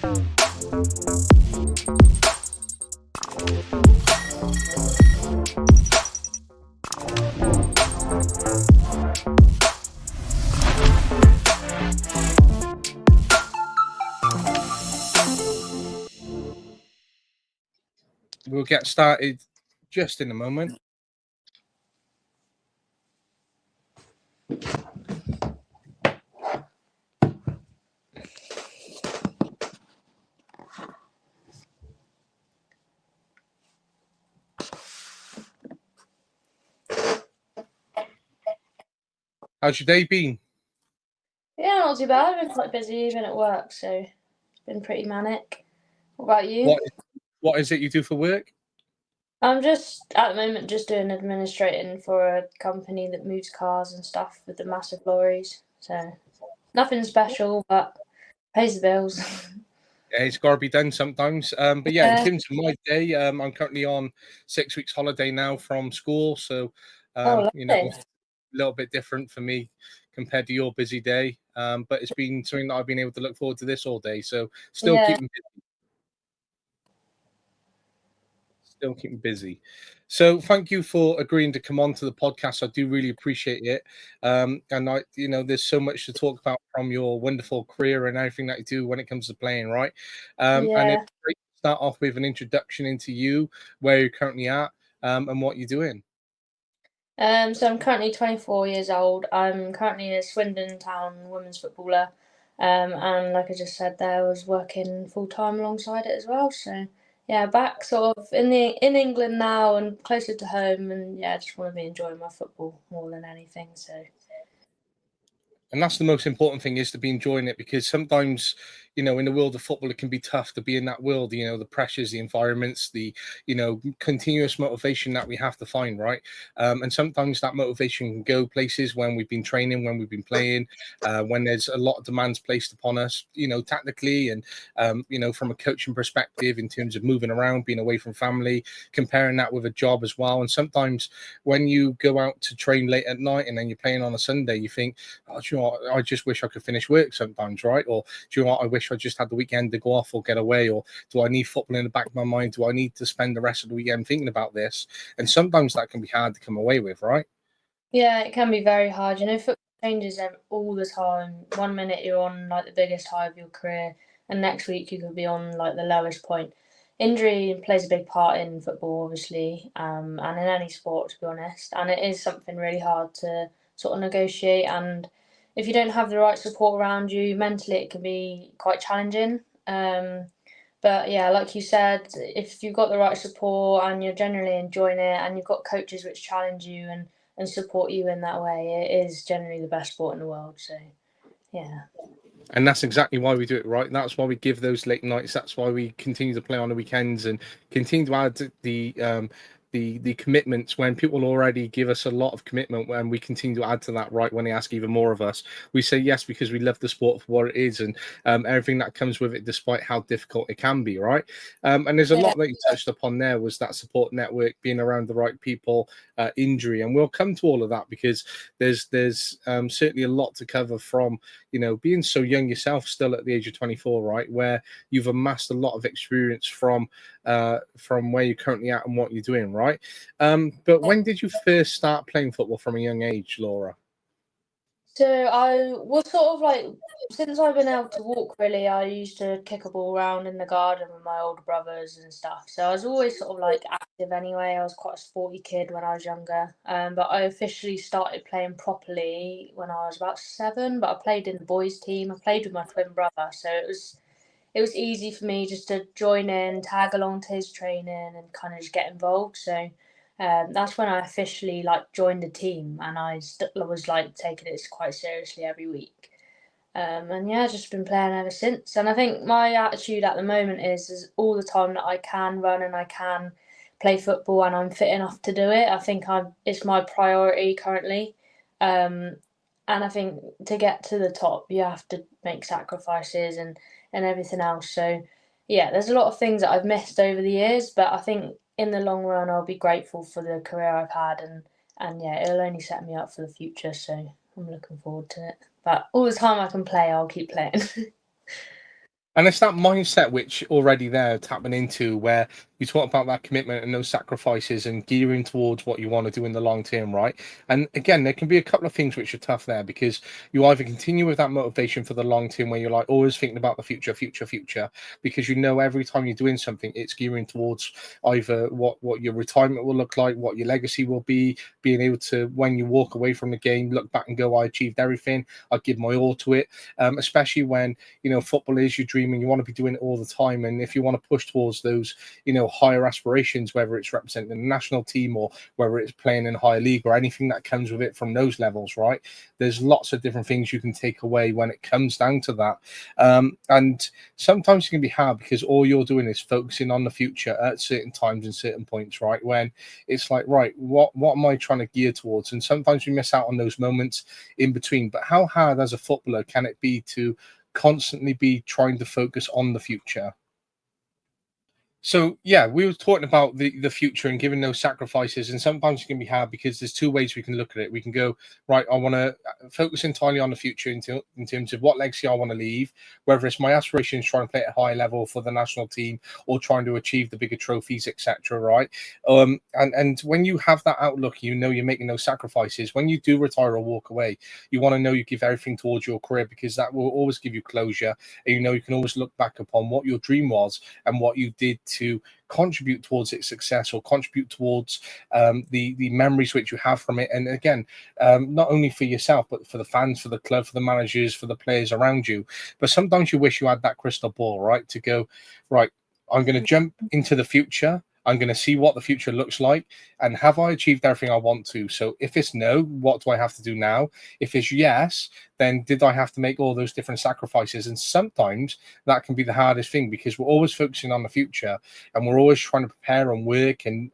We'll get started just in a moment. How's your day been? Yeah, not too bad. I've been quite busy, been at work, so it's been pretty manic. What about you? What is it you do for work? I'm just, at the moment, just doing administrating for a company that moves cars and stuff with the massive lorries. So, nothing special, but pays the bills. Yeah, it's got to be done sometimes. But yeah, in terms of my day, I'm currently on 6 weeks holiday now from school. So, you know, lovely. a little bit different for me compared to your busy day. But it's been something that I've been able to look forward to this all day. So still Yeah. keeping busy. Still keeping busy. So thank you for agreeing to come on to the podcast. I do really appreciate it. And there's so much to talk about from your wonderful career and everything that you do when it comes to playing, right? And Yeah. it's great to start off with an introduction into you, where you're currently at, and what you're doing. So I'm currently 24 years old. I'm currently a Swindon Town Women's footballer. And like I just said there, I was working full time alongside it as well. So yeah, back sort of in England now and closer to home, and yeah, I just want to be enjoying my football more than anything. So And that's the most important thing, is to be enjoying it, because sometimes, in the world of football, it can be tough to be in that world, the pressures, the environments, the, continuous motivation that we have to find, right? And sometimes that motivation can go places when we've been training, when we've been playing, when there's a lot of demands placed upon us, tactically, and, from a coaching perspective, in terms of moving around, being away from family, comparing that with a job as well. And sometimes when you go out to train late at night and then you're playing on a Sunday, you think, oh, I just wish I could finish work sometimes, right? Or do you know what? I wish I just had the weekend to go off or get away. Or do I need football in the back of my mind? Do I need to spend the rest of the weekend thinking about this? And sometimes that can be hard to come away with, right? yeah, it can be very hard. Football changes all the time. 1 minute you're on like the biggest high of your career, and next week you could be on like the lowest point. Injury plays a big part in football, obviously, and in any sport, to be honest. And it is something really hard to sort of negotiate. And if you don't have the right support around you, mentally it can be quite challenging. But yeah, like you said, if you've got the right support and you're generally enjoying it, and you've got coaches which challenge you and support you in that way, it is generally the best sport in the world. So, yeah. And that's exactly why we do it, right? That's why we give those late nights. That's why we continue to play on the weekends and continue to add the commitments when people already give us a lot of commitment, when we continue to add to that, right? When they ask even more of us, we say yes, because we love the sport for what it is, and everything that comes with it, despite how difficult it can be, right? And there's a lot that you touched upon there, was that support network, being around the right people, injury, and we'll come to all of that, because there's certainly a lot to cover from, being so young yourself, still at the age of 24, right, where you've amassed a lot of experience from where you're currently at and what you're doing, right? But when did you first start playing football from a young age, Laura? So I was sort of like, since I've been able to walk, really, I used to kick a ball around in the garden with my older brothers and stuff. So I was always sort of like active anyway. I was quite a sporty kid when I was younger. But I officially started playing properly when I was about 7. But I played in the boys' team. I played with my twin brother, so it was easy for me just to join in, tag along to his training, and kind of just get involved. So that's when I officially like joined the team, and I was like taking it quite seriously every week. And yeah, just been playing ever since. And I think my attitude at the moment is all the time that I can run and I can play football and I'm fit enough to do it. I think it's my priority currently. And I think to get to the top, you have to make sacrifices and everything else. So yeah, there's a lot of things that I've missed over the years, but I think in the long run, I'll be grateful for the career I've had, and yeah, it'll only set me up for the future. So I'm looking forward to it. But all the time I can play, I'll keep playing. And it's that mindset which already there tapping into where you talk about that commitment and those sacrifices and gearing towards what you want to do in the long term, right? And again, there can be a couple of things which are tough there because you either continue with that motivation for the long term where you're like always thinking about the future, because you know every time you're doing something, it's gearing towards either what your retirement will look like, what your legacy will be, being able to when you walk away from the game, look back and go, I achieved everything, I give my all to it. Especially when football is your dream and you want to be doing it all the time. And if you want to push towards those, higher aspirations, whether it's representing the national team or whether it's playing in higher league or anything that comes with it from those levels, right? There's lots of different things you can take away when it comes down to that. And sometimes it can be hard because all you're doing is focusing on the future at certain times and certain points, right? When it's like, right, what am I trying to gear towards? And sometimes we miss out on those moments in between. But how hard as a footballer can it be to constantly be trying to focus on the future? So yeah, we were talking about the future and giving those sacrifices, and sometimes it can be hard because there's two ways we can look at it. We can go, right, I want to focus entirely on the future in terms of what legacy I want to leave, whether it's my aspirations trying to play at a high level for the national team or trying to achieve the bigger trophies, etc. Right? And when you have that outlook, you're making those sacrifices. When you do retire or walk away, you want to know you give everything towards your career because that will always give you closure, and you can always look back upon what your dream was and what you did to contribute towards its success or contribute towards the memories which you have from it. And again, not only for yourself, but for the fans, for the club, for the managers, for the players around you. But sometimes you wish you had that crystal ball, right? To go, right, I'm going to jump into the future. I'm going to see what the future looks like. And have I achieved everything I want to? So if it's no, what do I have to do now? If it's yes, then did I have to make all those different sacrifices? And sometimes that can be the hardest thing because we're always focusing on the future and we're always trying to prepare and work. And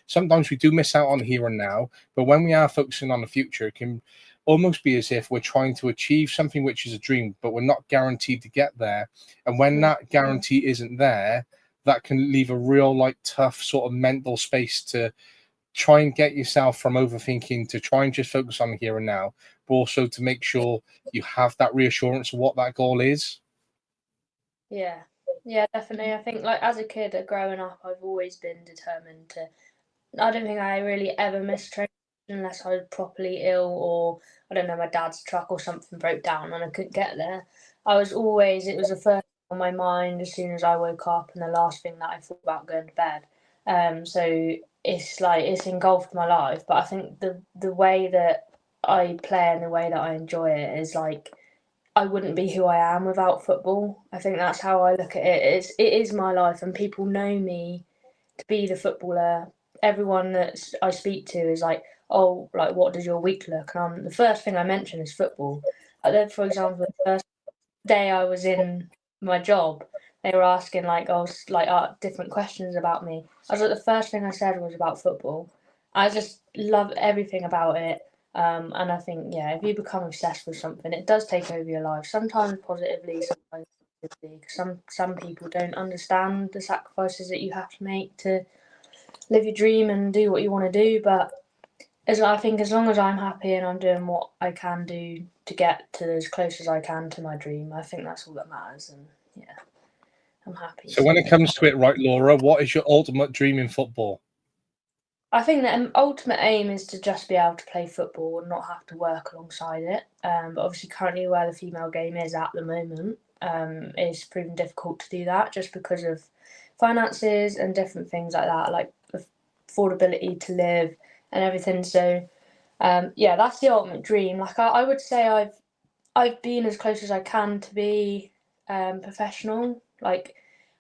sometimes we do miss out on here and now. But when we are focusing on the future, it can almost be as if we're trying to achieve something which is a dream, but we're not guaranteed to get there. And when that guarantee isn't there, that can leave a real tough sort of mental space to try and get yourself from overthinking to try and just focus on the here and now, but also to make sure you have that reassurance of what that goal is. Yeah, yeah, definitely. I think as a kid growing up, I've always been determined to. I don't think I really ever missed training unless I was properly ill or I don't know, my dad's truck or something broke down and I couldn't get there. It was the first thing on my mind as soon as I woke up and the last thing that I thought about going to bed. So it's engulfed my life. But I think the way that I play and the way that I enjoy it is I wouldn't be who I am without football. I think that's how I look at it. It is my life and people know me to be the footballer. Everyone that I speak to is like, oh, what does your week look? And the first thing I mention is football. Then, for example, the first day I was in my job, they were asking different questions about me. I was like, the first thing I said was about football. I just love everything about it. And I think, yeah, if you become obsessed with something, it does take over your life. Sometimes positively, sometimes negatively. Some people don't understand the sacrifices that you have to make to live your dream and do what you want to do. But I think as long as I'm happy and I'm doing what I can do to get to as close as I can to my dream, I think that's all that matters. And yeah, I'm happy. So when it comes to it, right, Laura, what is your ultimate dream in football? I think the ultimate aim is to just be able to play football and not have to work alongside it. But obviously, currently where the female game is at the moment, it's proven difficult to do that just because of finances and different things like that, like affordability to live and everything. So, yeah, that's the ultimate dream. I would say I've been as close as I can to be professional,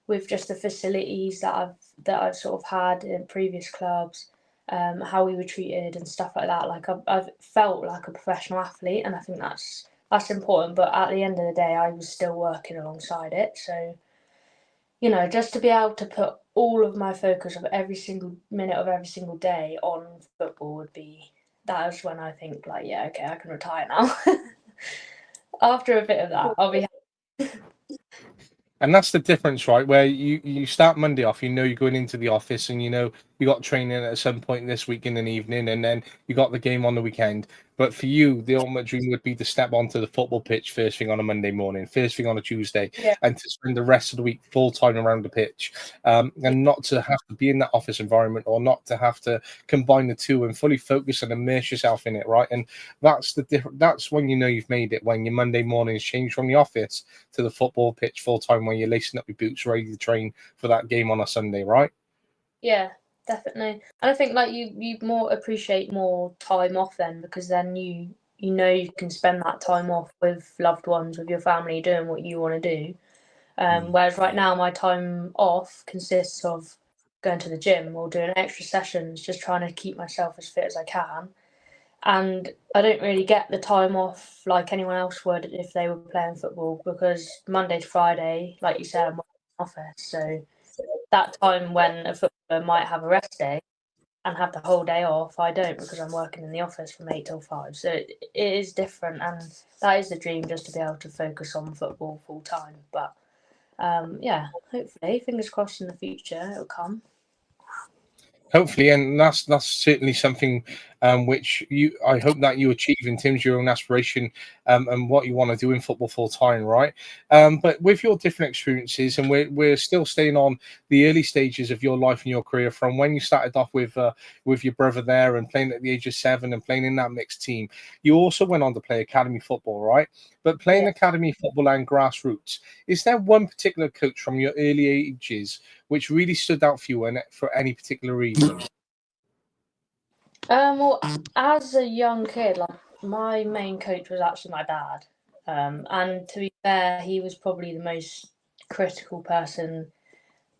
with just the facilities that I've sort of had in previous clubs, how we were treated and stuff like that. I've felt like a professional athlete, and I think that's important. But at the end of the day, I was still working alongside it. So just to be able to put all of my focus of every single minute of every single day on football would be. That is when I think yeah, okay, I can retire now. After a bit of that, I'll be happy. And that's the difference, right? Where you start Monday off, you're going into the office and you got training at some point this week in an evening, and then you got the game on the weekend. But for you, the ultimate dream would be to step onto the football pitch first thing on a Monday morning, first thing on a Tuesday, Yeah. and to spend the rest of the week full time around the pitch, and not to have to be in that office environment, or not to have to combine the two and fully focus and immerse yourself in it, right? And that's the different. That's when you know you've made it, when your Monday mornings change from the office to the football pitch full time, when you're lacing up your boots, ready to train for that game on a Sunday, right? Yeah, definitely. And I think like you more appreciate more time off then, because then you know you can spend that time off with loved ones, with your family, doing what you want to do. Whereas right now my time off consists of going to the gym or doing extra sessions, just trying to keep myself as fit as I can. And I don't really get the time off like anyone else would if they were playing football, because Monday to Friday, like you said, I'm working in the office. So that time when a footballer might have a rest day and have the whole day off, I don't, because I'm working in the office from 8 till 5. So it is different, and that is the dream, just to be able to focus on football full time. But yeah, hopefully, fingers crossed, in the future it'll come. Hopefully, and that's certainly something which I hope that you achieve in terms of your own aspiration, and what you want to do in football full time, right? But with your different experiences, and we're still staying on the early stages of your life and your career, from when you started off with your brother there and playing at the age of 7 and playing in that mixed team. You also went on to play academy football, right? But playing academy football and grassroots, is there one particular coach from your early ages which really stood out for you, and for any particular reason? Well, as a young kid, like my main coach was actually my dad. And to be fair, he was probably the most critical person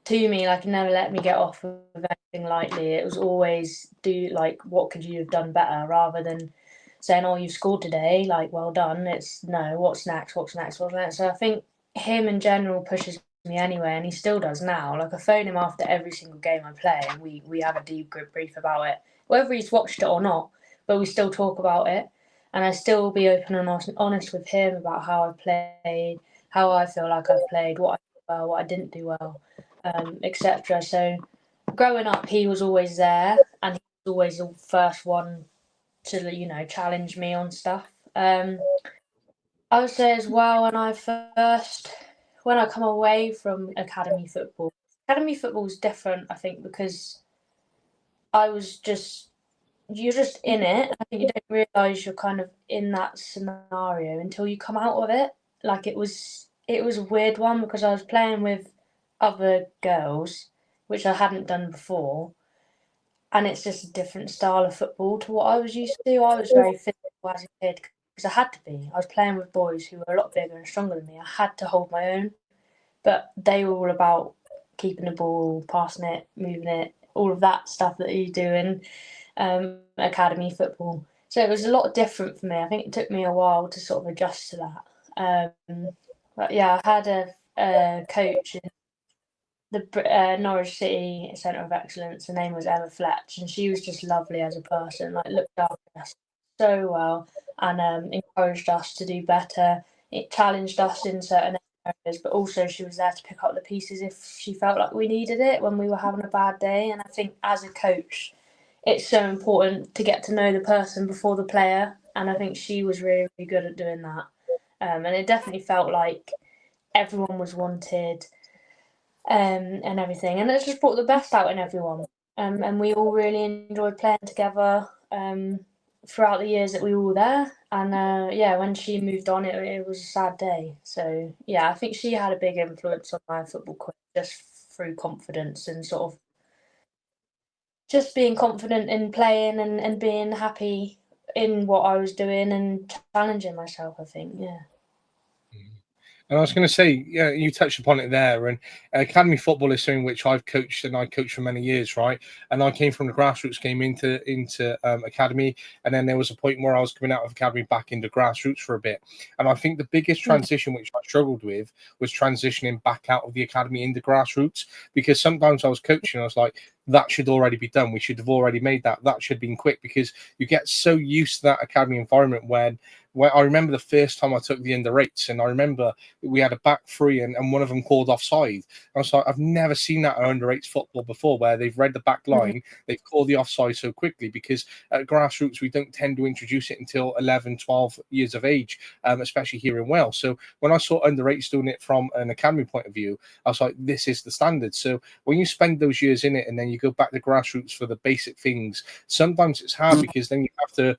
to me. Like, he never let me get off with anything lightly. It was always, do like, what could you have done better, rather than saying, oh, you scored today, like, well done. It's no, what's next, what's next, what's next. So I think him in general pushes me anyway, and he still does now. Like, I phone him after every single game I play, and we have a deep group brief about it, whether he's watched it or not, but we still talk about it. And I still be open and honest with him about how I played, how I feel like I've played, what I did well, what I didn't do well, etc. So growing up, he was always there, and he was always the first one to, challenge me on stuff. I would say as well, when I come away from academy football is different, I think, because you're just in it. I think you don't realise you're kind of in that scenario until you come out of it. Like, it was a weird one, because I was playing with other girls, which I hadn't done before, and it's just a different style of football to what I was used to. I was very physical as a kid, because I had to be. I was playing with boys who were a lot bigger and stronger than me. I had to hold my own, but they were all about keeping the ball, passing it, moving it, all of that stuff that you do in academy football. So it was a lot different for me. I think it took me a while to sort of adjust to that. But yeah, I had a coach in the Norwich City Centre of Excellence. Her name was Emma Fletch, and she was just lovely as a person. Like, looked after us so well, and encouraged us to do better. It challenged us in certain areas, but also she was there to pick up the pieces if she felt like we needed it when we were having a bad day. And I think as a coach, it's so important to get to know the person before the player, and I think she was really, really good at doing that. And it definitely felt like everyone was wanted, and everything, and it just brought the best out in everyone. And we all really enjoyed playing together throughout the years that we were there. And yeah, when she moved on, it was a sad day. So yeah, I think she had a big influence on my football career, just through confidence and sort of just being confident in playing, and being happy in what I was doing and challenging myself, I think. Yeah. And I was going to say, yeah, you touched upon it there. And academy football is something which I've coached, and I coached for many years, right? And I came from the grassroots, came into academy, and then there was a point where I was coming out of academy back into grassroots for a bit. And I think the biggest transition which I struggled with was transitioning back out of the academy into grassroots, because sometimes I was coaching, I was like, that should already be done. We should have already made that. That should have been quick, because you get so used to that academy environment where I remember the first time I took the under eights, and I remember we had a back three, and one of them called offside. I was like, I've never seen that at under eights football before, where they've read the back line, they've called the offside so quickly, because at grassroots, we don't tend to introduce it until 11, 12 years of age, especially here in Wales. So when I saw under eights doing it from an academy point of view, I was like, this is the standard. So when you spend those years in it and then you go back to grassroots for the basic things, sometimes it's hard, because then you have to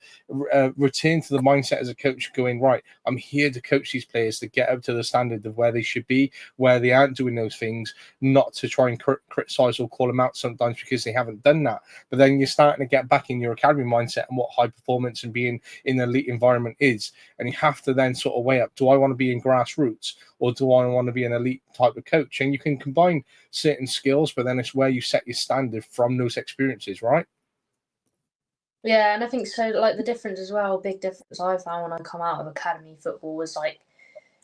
return to the mindset as a coach going, right, I'm here to coach these players to get up to the standard of where they should be, where they aren't doing those things, not to try and criticize or call them out sometimes because they haven't done that. But then you're starting to get back in your academy mindset and what high performance and being in an elite environment is. And you have to then sort of weigh up, do I want to be in grassroots, or do I want to be an elite type of coach? And you can combine certain skills, but then it's where you set your standard from those experiences, right? Yeah, and I think so, like, the difference as well, big difference I found when I come out of academy football was, like,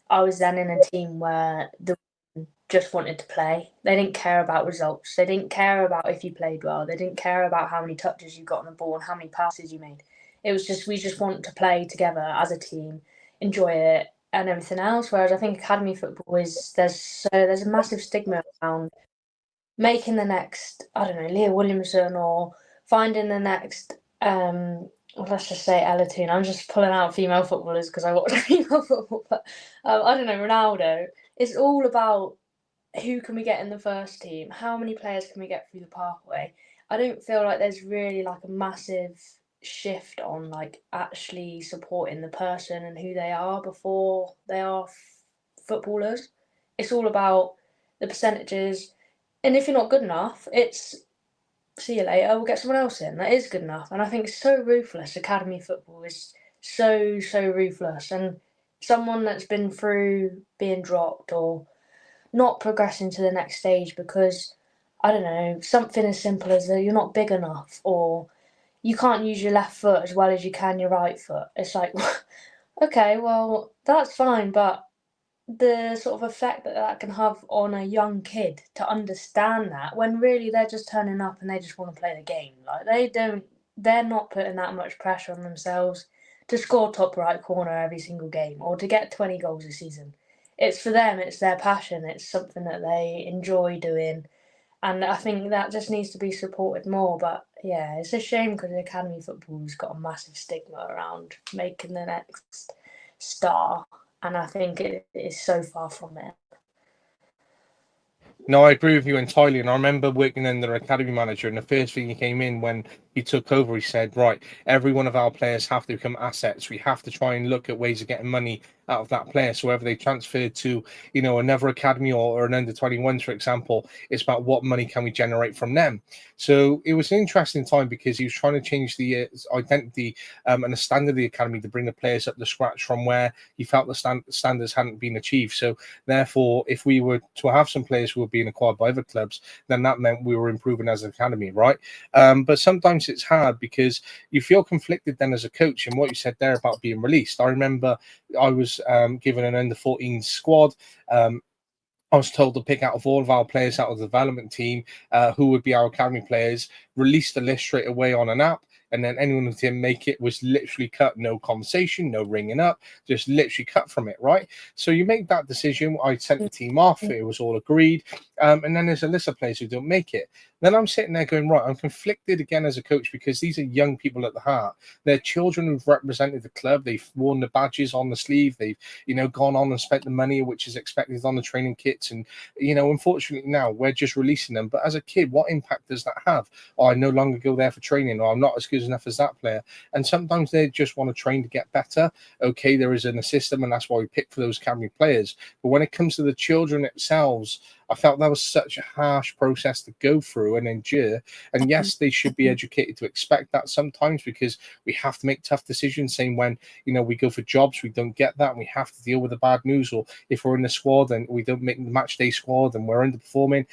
I was then in a team where the women just wanted to play. They didn't care about results. They didn't care about if you played well. They didn't care about how many touches you got on the ball and how many passes you made. It was just, we just want to play together as a team, enjoy it, and everything else. Whereas I think academy football is, there's a massive stigma around making the next, I don't know, Leah Williamson, or finding the next, well, let's just say Ella Toon. I'm just pulling out female footballers because I watch female football, but I don't know, Ronaldo. It's all about who can we get in the first team, how many players can we get through the pathway. I don't feel like there's really like a massive shift on like actually supporting the person and who they are before they are footballers. It's all about the percentages, and if you're not good enough, it's see you later, we'll get someone else in that is good enough. And I think it's so ruthless. Academy football is so ruthless. And someone that's been through being dropped or not progressing to the next stage because, I don't know, something as simple as that you're not big enough, or you can't use your left foot as well as you can your right foot. It's like, okay, well, that's fine, but the sort of effect that that can have on a young kid to understand that, when really they're just turning up and they just want to play the game. Like, they're not putting that much pressure on themselves to score top right corner every single game or to get 20 goals a season. It's for them, it's their passion, it's something that they enjoy doing. And I think that just needs to be supported more. But yeah, it's a shame because academy football's got a massive stigma around making the next star, and I think it is so far from it. No, I agree with you entirely. And I remember working under the academy manager, and the first thing he came in when he took over, he said, right, every one of our players have to become assets. We have to try and look at ways of getting money out of that player. So whether they transfer to, another academy or an under 21s, for example, it's about what money can we generate from them. So it was an interesting time because he was trying to change the identity and the standard of the academy to bring the players up to scratch from where he felt the standards hadn't been achieved. So therefore, if we were to have some players who were being acquired by other clubs, then that meant we were improving as an academy, right? But sometimes it's hard because you feel conflicted then as a coach. And what you said there about being released, I remember I was given an under 14 squad. I was told to pick out of all of our players out of the development team who would be our academy players, release the list straight away on an app. And then anyone who didn't make it was literally cut. No conversation, no ringing up, just literally cut from it, right? So you make that decision. I sent the team off. It was all agreed. And then there's a list of players who don't make it. Then I'm sitting there going, right, I'm conflicted again as a coach because these are young people at the heart. They're children who've represented the club. They've worn the badges on the sleeve. They've, gone on and spent the money which is expected on the training kits. And, unfortunately now we're just releasing them. But as a kid, what impact does that have? Oh, I no longer go there for training, or I'm not as good enough as that player. And sometimes they just want to train to get better. Okay, there is a system, and that's why we pick for those academy players. But when it comes to the children themselves, I felt that was such a harsh process to go through and endure. And yes, they should be educated to expect that sometimes, because we have to make tough decisions. Saying when, we go for jobs, we don't get that, and we have to deal with the bad news. Or if we're in the squad and we don't make the match day squad and we're underperforming,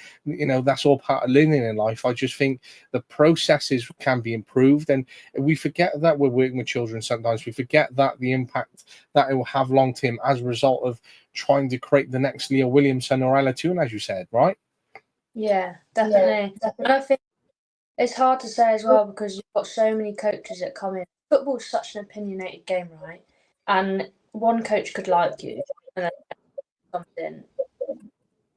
that's all part of learning in life. I just think the processes can be improved. And we forget that we're working with children sometimes. We forget that the impact that it will have long term as a result of trying to create the next Leah Williamson or Ella Toon, as you said, right? Yeah, definitely. And I think it's hard to say as well because you've got so many coaches that come in. Football's such an opinionated game, right? and one coach could like you, and then something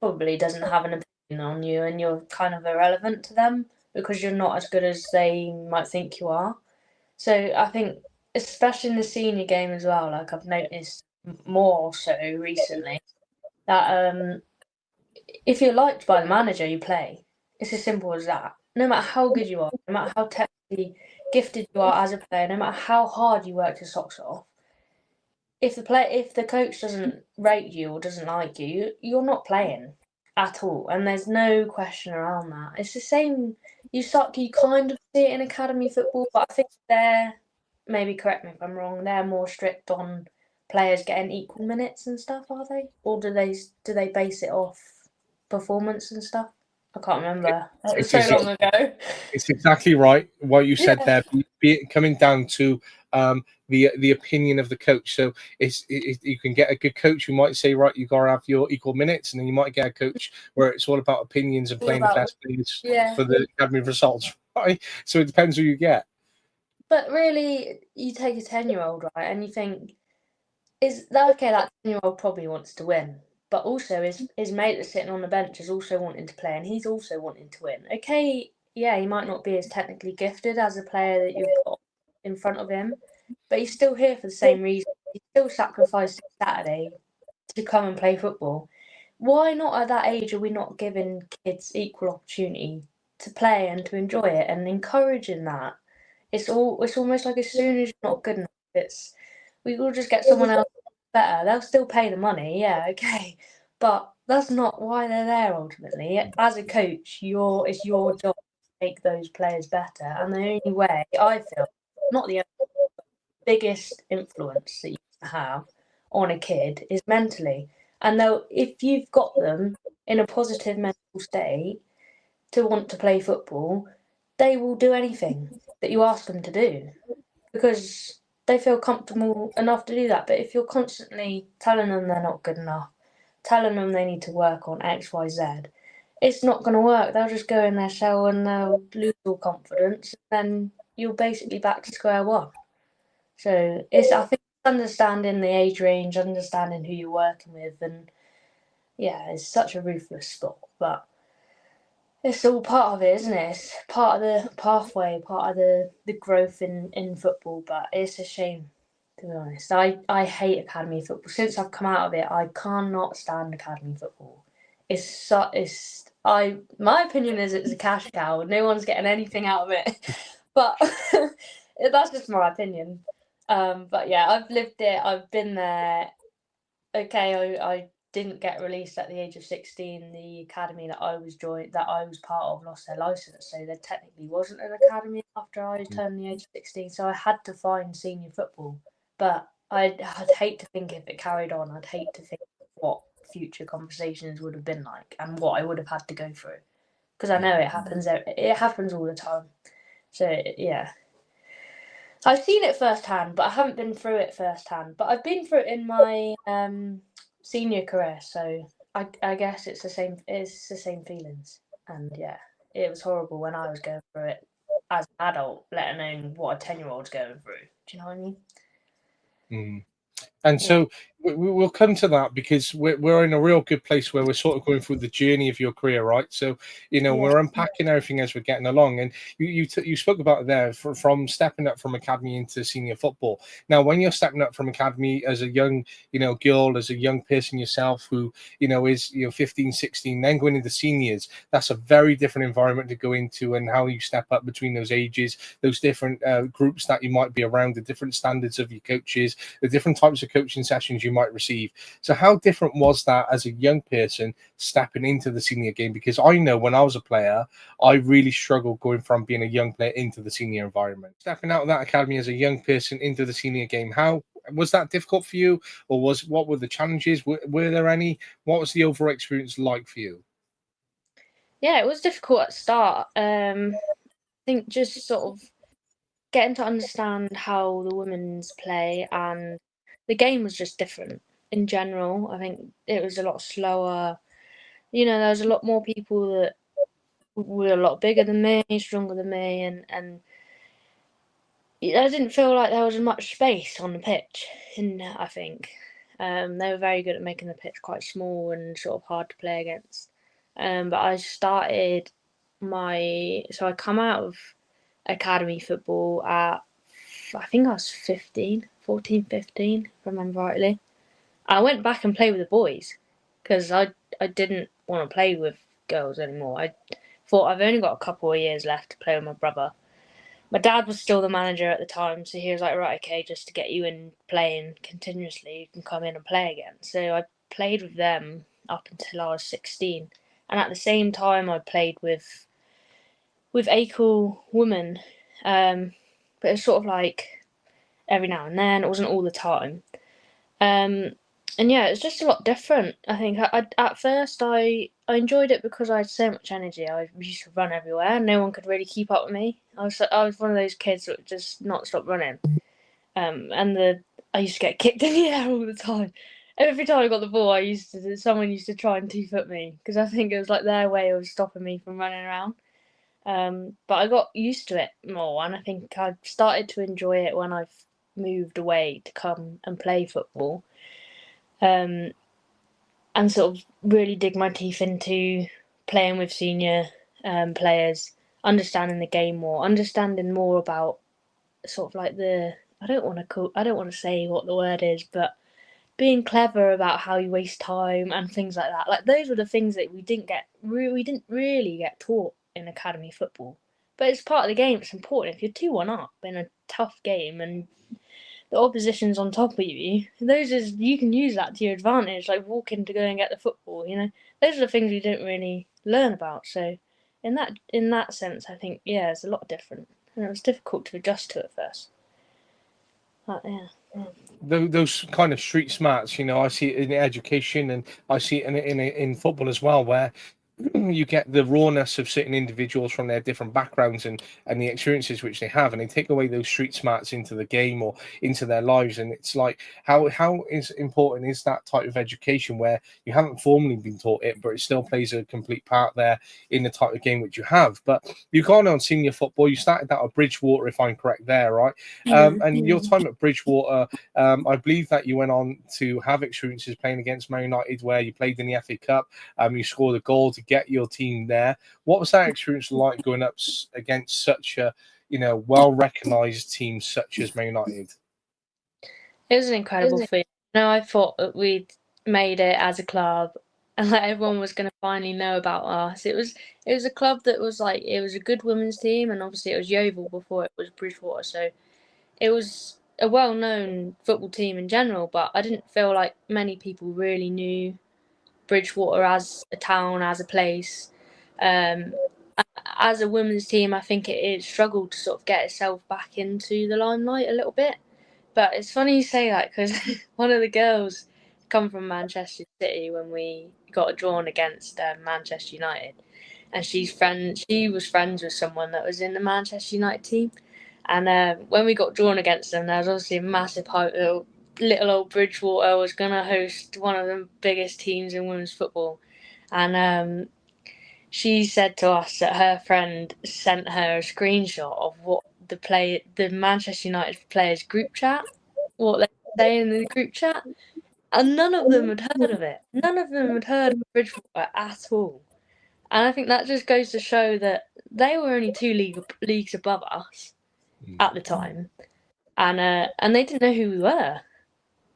probably doesn't have an opinion on you, and you're kind of irrelevant to them because you're not as good as they might think you are. So I think, especially in the senior game as well, like I've noticed more so recently, that if you're liked by the manager, you play. It's as simple as that. No matter how good you are, no matter how technically gifted you are as a player, no matter how hard you work your socks off, if the coach doesn't rate you or doesn't like you, you're not playing at all, and there's no question around that. It's the same. You kind of see it in academy football, but I think they're, maybe correct me if I'm wrong, they're more strict on players getting equal minutes and stuff, are they? Or do they base it off performance and stuff? I can't remember. It was so long ago. It's exactly right what you said Yeah. there. Coming down to the opinion of the coach. So you can get a good coach who might say, right, you got to have your equal minutes, and then you might get a coach where it's all about opinions and playing the best players for the academy results. Right. So it depends who you get. But really, you take a 10-year-old, right, and you think, is that okay? That 10-year-old probably wants to win, but also his mate that's sitting on the bench is also wanting to play, and he's also wanting to win. Okay, yeah, he might not be as technically gifted as a player that you've got in front of him, but he's still here for the same reason. He still sacrificed Saturday to come and play football. Why not at that age are we not giving kids equal opportunity to play and to enjoy it and encouraging that? It's almost like as soon as you're not good enough, we will just get someone else better. They'll still pay the money, yeah, okay, but that's not why they're there ultimately. As a coach, it's your job to make those players better, and the only way I feel, not the biggest influence that you can have on a kid is mentally, and though if you've got them in a positive mental state to want to play football, they will do anything that you ask them to do because they feel comfortable enough to do that. But if you're constantly telling them they're not good enough, telling them they need to work on X, Y, Z, it's not going to work. They'll just go in their shell and they'll lose all confidence. And then you're basically back to square one. So I think understanding the age range, understanding who you're working with, and yeah, it's such a ruthless sport, but it's all part of it, isn't it? It's part of the pathway, part of the growth in football, but it's a shame, to be honest. I hate academy football. Since I've come out of it, I cannot stand academy football. My opinion is it's a cash cow. No one's getting anything out of it. But that's just my opinion. But yeah, I've lived it. I've been there. Okay, I didn't get released at the age of 16. The academy that I was part of lost their license, so there technically wasn't an academy after I turned the age of 16. So I had to find senior football, but I'd hate to think if it carried on. I'd hate to think what future conversations would have been like and what I would have had to go through, because I know it happens. It happens all the time. So yeah. I've seen it firsthand, but I haven't been through it firsthand. But I've been through it in my senior career, so I guess it's the same. It's the same feelings, and yeah, it was horrible when I was going through it as an adult, let alone what a 10-year-old's going through. Do you know what I mean? Mm. And so we'll come to that because we're in a real good place where we're sort of going through the journey of your career, right? So, we're unpacking everything as we're getting along. And you spoke about it there from stepping up from academy into senior football. Now, when you're stepping up from academy as a young, girl, as a young person yourself who, is, 15, 16, then going into seniors, that's a very different environment to go into, and how you step up between those ages, those different groups that you might be around, the different standards of your coaches, the different types of coaching sessions you might receive. So how different was that as a young person stepping into the senior game? Because I know when I was a player, I really struggled going from being a young player into the senior environment. Stepping out of that academy as a young person into the senior game, how was that difficult for you? Or what were the challenges? Were there any? What was the overall experience like for you? Yeah, it was difficult at the start. I think just sort of getting to understand how the women's play, and the game was just different in general. I think it was a lot slower. There was a lot more people that were a lot bigger than me, stronger than me, and I didn't feel like there was much space on the pitch, and I think they were very good at making the pitch quite small and sort of hard to play against. But I started so I come out of academy football at, I think I was 14, 15, if I remember rightly. I went back and played with the boys because I didn't want to play with girls anymore. I thought I've only got a couple of years left to play with my brother. My dad was still the manager at the time, so he was like, right, okay, just to get you in playing continuously, you can come in and play again. So I played with them up until I was 16. And at the same time, I played with Acle Women. But it was sort of like every now and then, it wasn't all the time. And yeah, it's just a lot different. I think at first I enjoyed it because I had so much energy. I used to run everywhere. No one could really keep up with me. I was one of those kids that would just not stop running. I used to get kicked in the air all the time. Every time I got the ball, someone used to try and 2-foot me because I think it was like their way of stopping me from running around. But I got used to it more, and I think I've started to enjoy it when I've moved away to come and play football. And sort of really dig my teeth into playing with senior players, understanding the game more, understanding more about sort of like I don't want to say what the word is, but being clever about how you waste time and things like that. Like those were the things that we didn't really get taught in academy football. But it's part of the game. It's important. If you're 2-1 up in a tough game and the opposition's on top of you, you can use that to your advantage, like walking to go and get the football, Those are the things we didn't really learn about. So in that sense, I think, yeah, it's a lot different. And it was difficult to adjust to at first. But yeah. Those kind of street smarts, I see it in education, and I see it in football as well, where you get the rawness of certain individuals from their different backgrounds and the experiences which they have, and they take away those street smarts into the game or into their lives. And it's like, how is important is that type of education where you haven't formally been taught it, but it still plays a complete part there in the type of game which you have. But you've gone on senior football, you started out at Bridgewater, if I'm correct there, right? And your time at Bridgewater, I believe that you went on to have experiences playing against Man United, where you played in the FA Cup, you scored a goal to get your team there. What was that experience like going up against such a well-recognized team such as Man United? It was an incredible feeling. I thought that we'd made it as a club, and like everyone was going to finally know about us. It was a club that was like, it was a good women's team, and obviously it was Yeovil before it was Bridgewater, so it was a well-known football team in general. But I didn't feel like many people really knew Bridgewater as a town, as a place. As a women's team, I think it struggled to sort of get itself back into the limelight a little bit. But it's funny you say that, because one of the girls come from Manchester City when we got drawn against Manchester United, and she was friends with someone that was in the Manchester United team. And when we got drawn against them, there was obviously a massive hype that little old Bridgewater was going to host one of the biggest teams in women's football. And she said to us that her friend sent her a screenshot of what the Manchester United players group chat, what they say in the group chat, and none of them had heard of it. None of them had heard of Bridgewater at all. And I think that just goes to show that they were only 2 leagues above us at the time, and they didn't know who we were.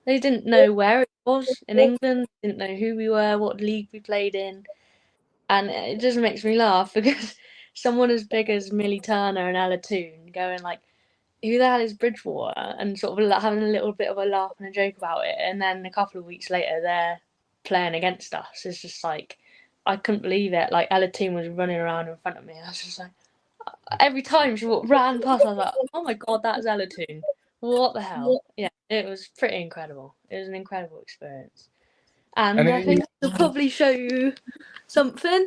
They didn't know where it was in England. Didn't know who we were, what league we played in. And it just makes me laugh because someone as big as Millie Turner and Ella Toon going like, who the hell is Bridgewater? And sort of having a little bit of a laugh and a joke about it. And then a couple of weeks later, they're playing against us. It's just like, I couldn't believe it. Like, Ella Toon was running around in front of me. I was just like, every time she ran past, I was like, oh my God, that's Ella Toon. What the hell? Yeah, it was pretty incredible. It was an incredible experience. And I think I'll probably show you something.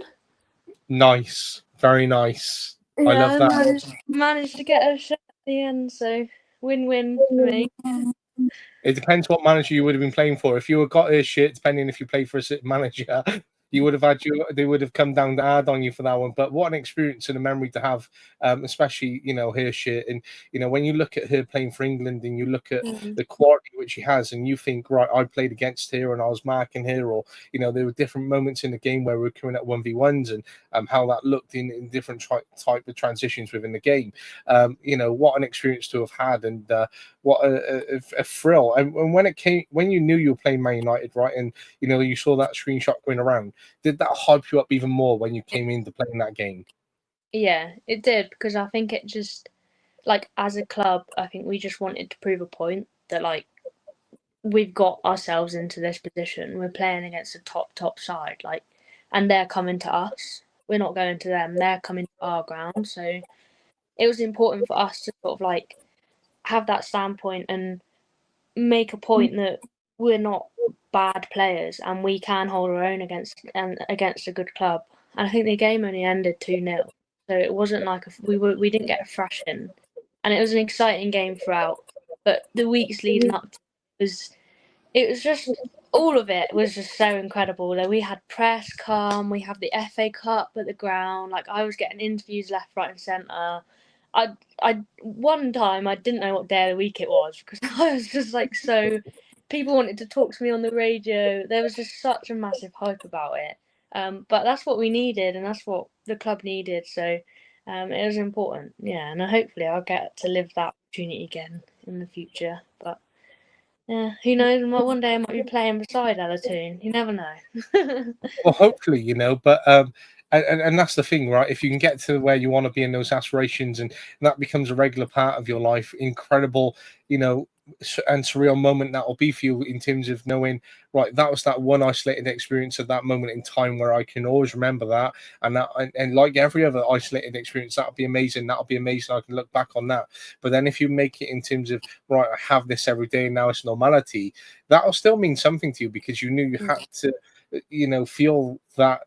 Nice, very nice. Yeah, I love that. Managed to get a shot at the end, so win-win for me. It depends what manager you would have been playing for. If you got a shit, depending if you play for a certain manager, they would have come down hard on you for that one. But what an experience and a memory to have, especially her shirt. And when you look at her playing for England and you look at Mm. the quality which she has, and you think, right, I played against her and I was marking her, or there were different moments in the game where we were coming at 1v1s, and how that looked in different type of transitions within the game. What an experience to have had, and what a thrill. And when you knew you were playing Man United, right, and you saw that screenshot going around, did that hype you up even more when you came into playing that game? Yeah, it did, because I think it just, like, as a club, I think we just wanted to prove a point that, like, we've got ourselves into this position. We're playing against a top side, like, and they're coming to us. We're not going to them. They're coming to our ground. So it was important for us to sort of like have that standpoint and make a point that we're not bad players and we can hold our own against a good club. And I think the game only ended 2-0, so it wasn't like we didn't get a thrashing, and it was an exciting game throughout. But the weeks leading up to it was just, all of it was just so incredible. That we had press come, we have the FA Cup at the ground. Like, I was getting interviews left, right, and centre. I one time I didn't know what day of the week it was, because I was just like, so people wanted to talk to me on the radio. There was just such a massive hype about it. But that's what we needed, and that's what the club needed. So it was important, yeah. And hopefully I'll get to live that opportunity again in the future. But yeah, who knows? One day I might be playing beside Alatoon. You never know. Well, hopefully, but and that's the thing, right? If you can get to where you want to be in those aspirations, and that becomes a regular part of your life, incredible, and surreal moment that will be for you, in terms of knowing, right, that was that one isolated experience at that moment in time where I can always remember that, and like every other isolated experience, that'll be amazing. That'll be amazing. I can look back on that. But then if you make it in terms of, right, I have this every day, and now it's normality, that'll still mean something to you, because you knew you had to feel that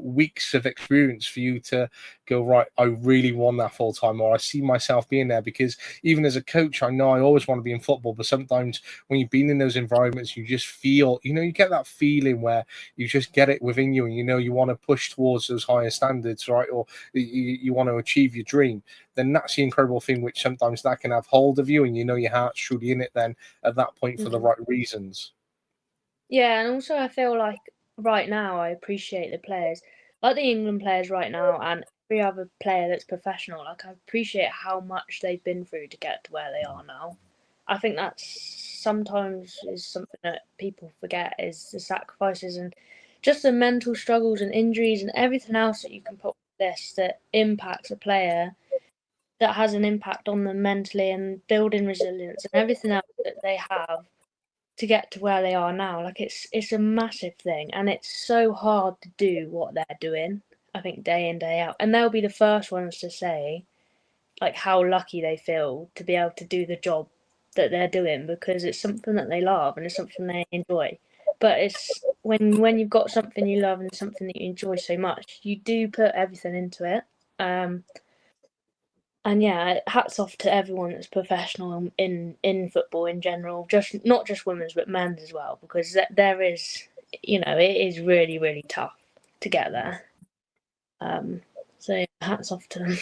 weeks of experience for you to go, right, I really want that full time, or I see myself being there. Because even as a coach, I know I always want to be in football, but sometimes when you've been in those environments, you just feel, you get that feeling where you just get it within you, and you want to push towards those higher standards, right, or you want to achieve your dream. Then that's the incredible thing, which sometimes that can have hold of you, and your heart's truly in it then at that point for the right reasons. Yeah, and also I feel like right now I appreciate the players, like the England players right now, and every other player that's professional. Like, I appreciate how much they've been through to get to where they are now. I think that's sometimes is something that people forget, is the sacrifices and just the mental struggles and injuries and everything else that you can put on this that impacts a player, that has an impact on them mentally and building resilience and everything else that they have to get to where they are now. Like, it's a massive thing, and it's so hard to do what they're doing, I think, day in, day out. And they'll be the first ones to say, like, how lucky they feel to be able to do the job that they're doing, because it's something that they love and it's something they enjoy. But it's when you've got something you love and something that you enjoy so much, you do put everything into it. And yeah, hats off to everyone that's professional in football in general, just not just women's but men's as well, because there is, it is really, really tough to get there. So yeah, hats off to them.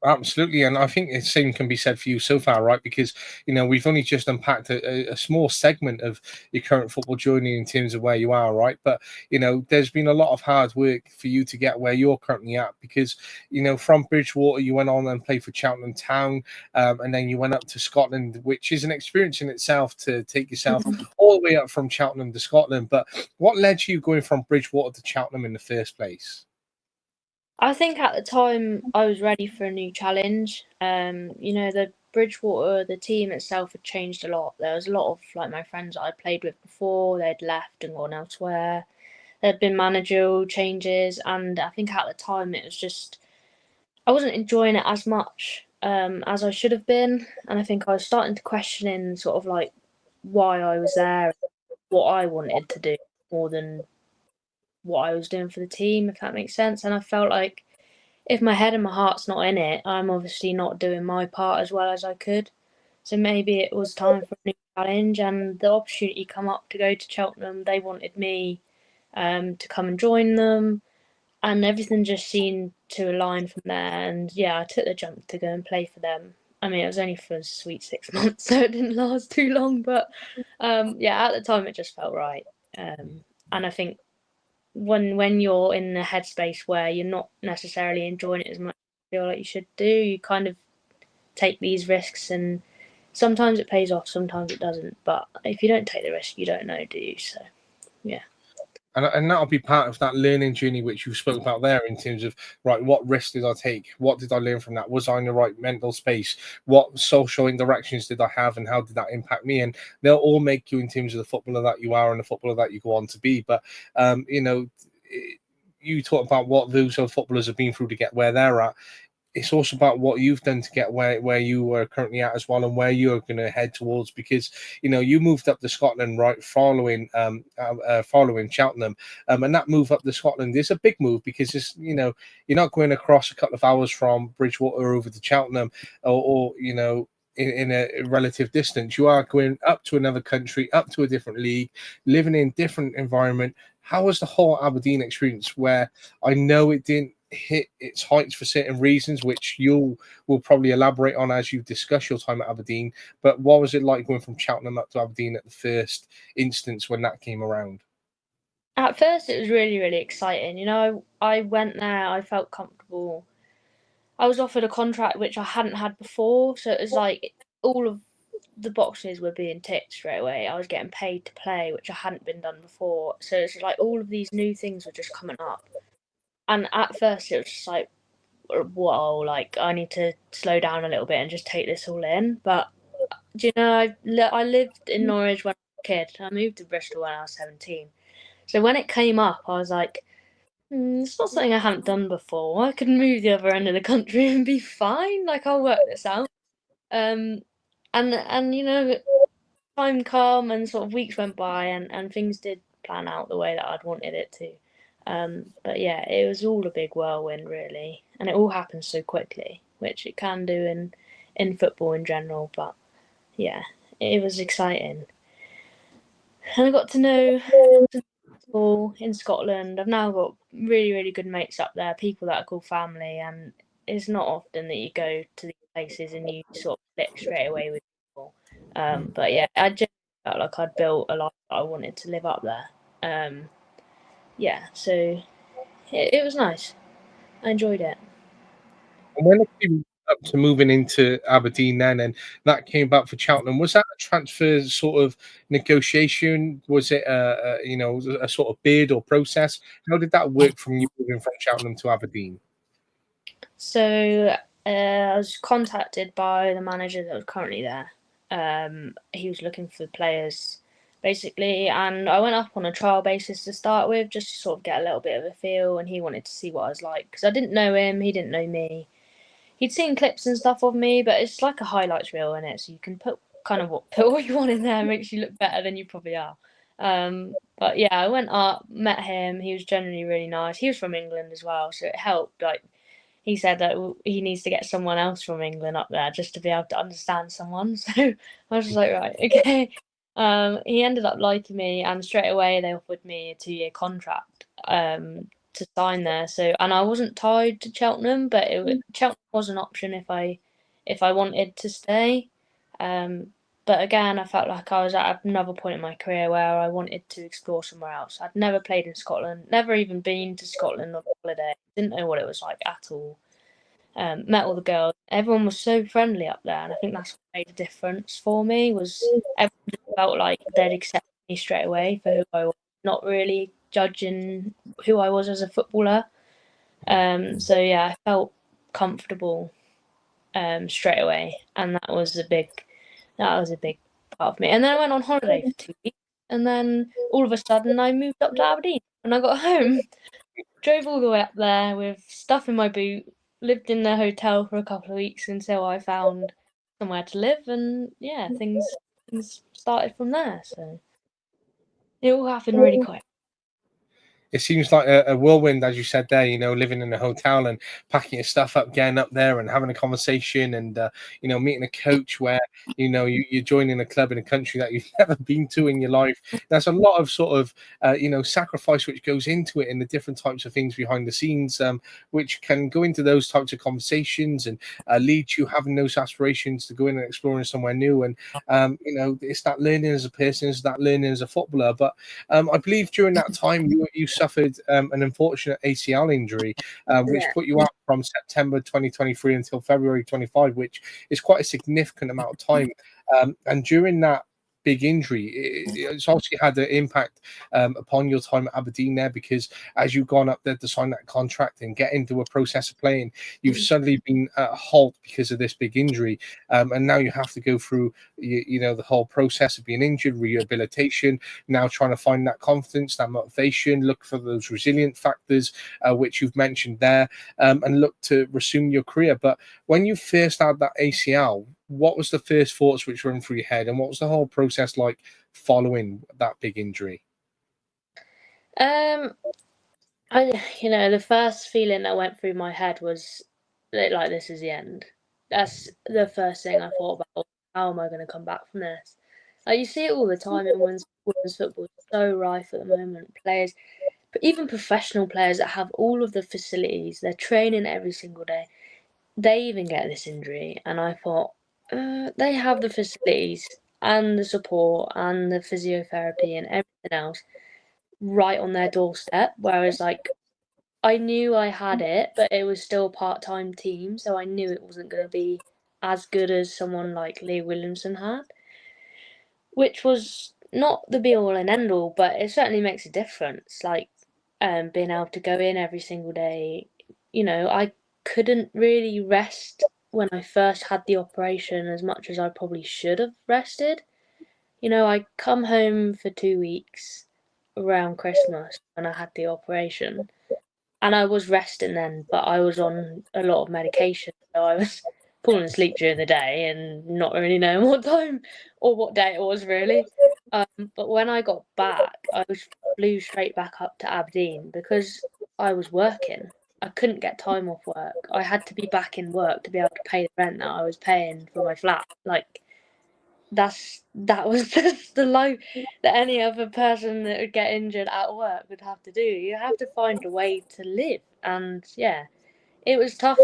Absolutely, and I think the same can be said for you so far, right? Because we've only just unpacked a small segment of your current football journey in terms of where you are, right? But there's been a lot of hard work for you to get where you're currently at. Because from Bridgewater, you went on and played for Cheltenham Town, and then you went up to Scotland, which is an experience in itself to take yourself all the way up from Cheltenham to Scotland. But what led to you going from Bridgewater to Cheltenham in the first place? I think at the time I was ready for a new challenge. The Bridgewater, the team itself had changed a lot. There was a lot of, like, my friends that I played with before, they'd left and gone elsewhere. There'd been managerial changes, and I think at the time it was just, I wasn't enjoying it as much as I should have been. And I think I was starting to question sort of like why I was there, what I wanted to do more than what I was doing for the team, if that makes sense. And I felt like if my head and my heart's not in it, I'm obviously not doing my part as well as I could. So maybe it was time for a new challenge, and the opportunity come up to go to Cheltenham. They wanted me, to come and join them, and everything just seemed to align from there. And yeah, I took the jump to go and play for them. I mean, it was only for a sweet 6 months, so it didn't last too long. But yeah, at the time, it just felt right. And I think when you're in a headspace where you're not necessarily enjoying it as much as you feel like you should do, you kind of take these risks, and sometimes it pays off, sometimes it doesn't. But if you don't take the risk, you don't know, do you? So yeah. And that'll be part of that learning journey which you spoke about there, in terms of, right, what risks did I take, what did I learn from that, was I in the right mental space, what social interactions did I have, and how did that impact me? And they'll all make you, in terms of the footballer that you are and the footballer that you go on to be. But you talk about what those other footballers have been through to get where they're at. It's also about what you've done to get where you are currently at as well, and where you're going to head towards, because you moved up to Scotland, right, following Cheltenham, and that move up to Scotland is a big move, because it's you're not going across a couple of hours from Bridgewater over to Cheltenham, or in a relative distance. You are going up to another country, up to a different league, living in different environment. How was the whole Aberdeen experience, where I know it didn't hit its heights for certain reasons, which you will probably elaborate on as you discuss your time at Aberdeen? But what was it like going from Cheltenham up to Aberdeen at the first instance when that came around? At first, it was really, really exciting. I went there, I felt comfortable. I was offered a contract which I hadn't had before, so it was like all of the boxes were being ticked straight away. I was getting paid to play, which I hadn't been done before. So it's like all of these new things were just coming up. And at first, it was just like, whoa, like I need to slow down a little bit and just take this all in. But do you know, I lived in Norwich when I was a kid. I moved to Bristol when I was 17. So when it came up, I was like, it's not something I haven't done before. I could move the other end of the country and be fine. Like, I'll work this out. Um, and time come and sort of weeks went by, and things did plan out the way that I'd wanted it to. But yeah, it was all a big whirlwind, really, and it all happened so quickly, which it can do in football in general. But yeah, it was exciting, and I got to know people in Scotland. I've now got really, really good mates up there, people that I call family, and it's not often that you go to these places and you sort of click straight away with people. But yeah, I just felt like I'd built a life that I wanted to live up there. Yeah, so it was nice. I enjoyed it. And when it came up to moving into Aberdeen then, and that came back for Cheltenham, was that a transfer sort of negotiation? Was it a sort of bid or process? How did that work from you moving from Cheltenham to Aberdeen? So I was contacted by the manager that was currently there. He was looking for players, basically, and I went up on a trial basis to start with, just to sort of get a little bit of a feel, and he wanted to see what I was like, because I didn't know him, he didn't know me. He'd seen clips and stuff of me, but it's like a highlights reel in it, so you can put what you want in there, makes you look better than you probably are. But yeah, I went up, met him. He was generally really nice. He was from England as well, so it helped. Like, he said that he needs to get someone else from England up there just to be able to understand someone. So I was just like, right, okay. He ended up liking me, and straight away they offered me a 2-year contract to sign there. So, and I wasn't tied to Cheltenham, but Cheltenham was an option if I wanted to stay. But again, I felt like I was at another point in my career where I wanted to explore somewhere else. I'd never played in Scotland, never even been to Scotland on holiday, didn't know what it was like at all. Met all the girls. Everyone was so friendly up there, and I think that's what made a difference for me. Was everyone just felt like they'd accept me straight away for who I was, not really judging who I was as a footballer. So yeah, I felt comfortable straight away, and that was a big part of me. And then I went on holiday for 2 weeks, and then all of a sudden I moved up to Aberdeen, and I got home, drove all the way up there with stuff in my boot, lived in the hotel for a couple of weeks until I found somewhere to live, and yeah, things started from there. So it all happened really quick. it seems like a whirlwind, as you said there, living in a hotel and packing your stuff up, getting up there and having a conversation and, meeting a coach where, you're joining a club in a country that you've never been to in your life. There's a lot of sort of, sacrifice which goes into it and the different types of things behind the scenes, which can go into those types of conversations and lead to having those aspirations to go in and exploring somewhere new. And, it's that learning as a person, it's that learning as a footballer. But I believe during that time you suffered an unfortunate ACL injury, which Yeah. put you out from September 2023 until February 25, which is quite a significant amount of time. And during that big injury, it's obviously had an impact upon your time at Aberdeen there, because as you've gone up there to sign that contract and get into a process of playing, you've suddenly been at a halt because of this big injury, and now you have to go through the whole process of being injured, rehabilitation, now trying to find that confidence, that motivation, look for those resilient factors which you've mentioned there, and look to resume your career. But when you first had that ACL, what was the first thoughts which run through your head, and what was the whole process like following that big injury? Um, the first feeling that went through my head was that, like, this is the end. That's the first thing I thought about. How am I going to come back from this? Like, you see it all the time in women's football. It's so rife at the moment. Players, but even professional players that have all of the facilities, they're training every single day. They even get this injury, and I thought, they have the facilities and the support and the physiotherapy and everything else right on their doorstep. Whereas, like, I knew I had it, but it was still a part-time team, so I knew it wasn't going to be as good as someone like Leah Williamson had, which was not the be-all and end-all, but it certainly makes a difference. Like, being able to go in every single day, I couldn't really rest when I first had the operation as much as I probably should have rested. I come home for 2 weeks around Christmas when I had the operation, and I was resting then, but I was on a lot of medication, so I was falling asleep during the day and not really knowing what time or what day it was really. But when I got back, flew straight back up to Aberdeen because I was working. I couldn't get time off work. I had to be back in work to be able to pay the rent that I was paying for my flat. Like, that was just the life that any other person that would get injured at work would have to do. You have to find a way to live, and yeah, it was tough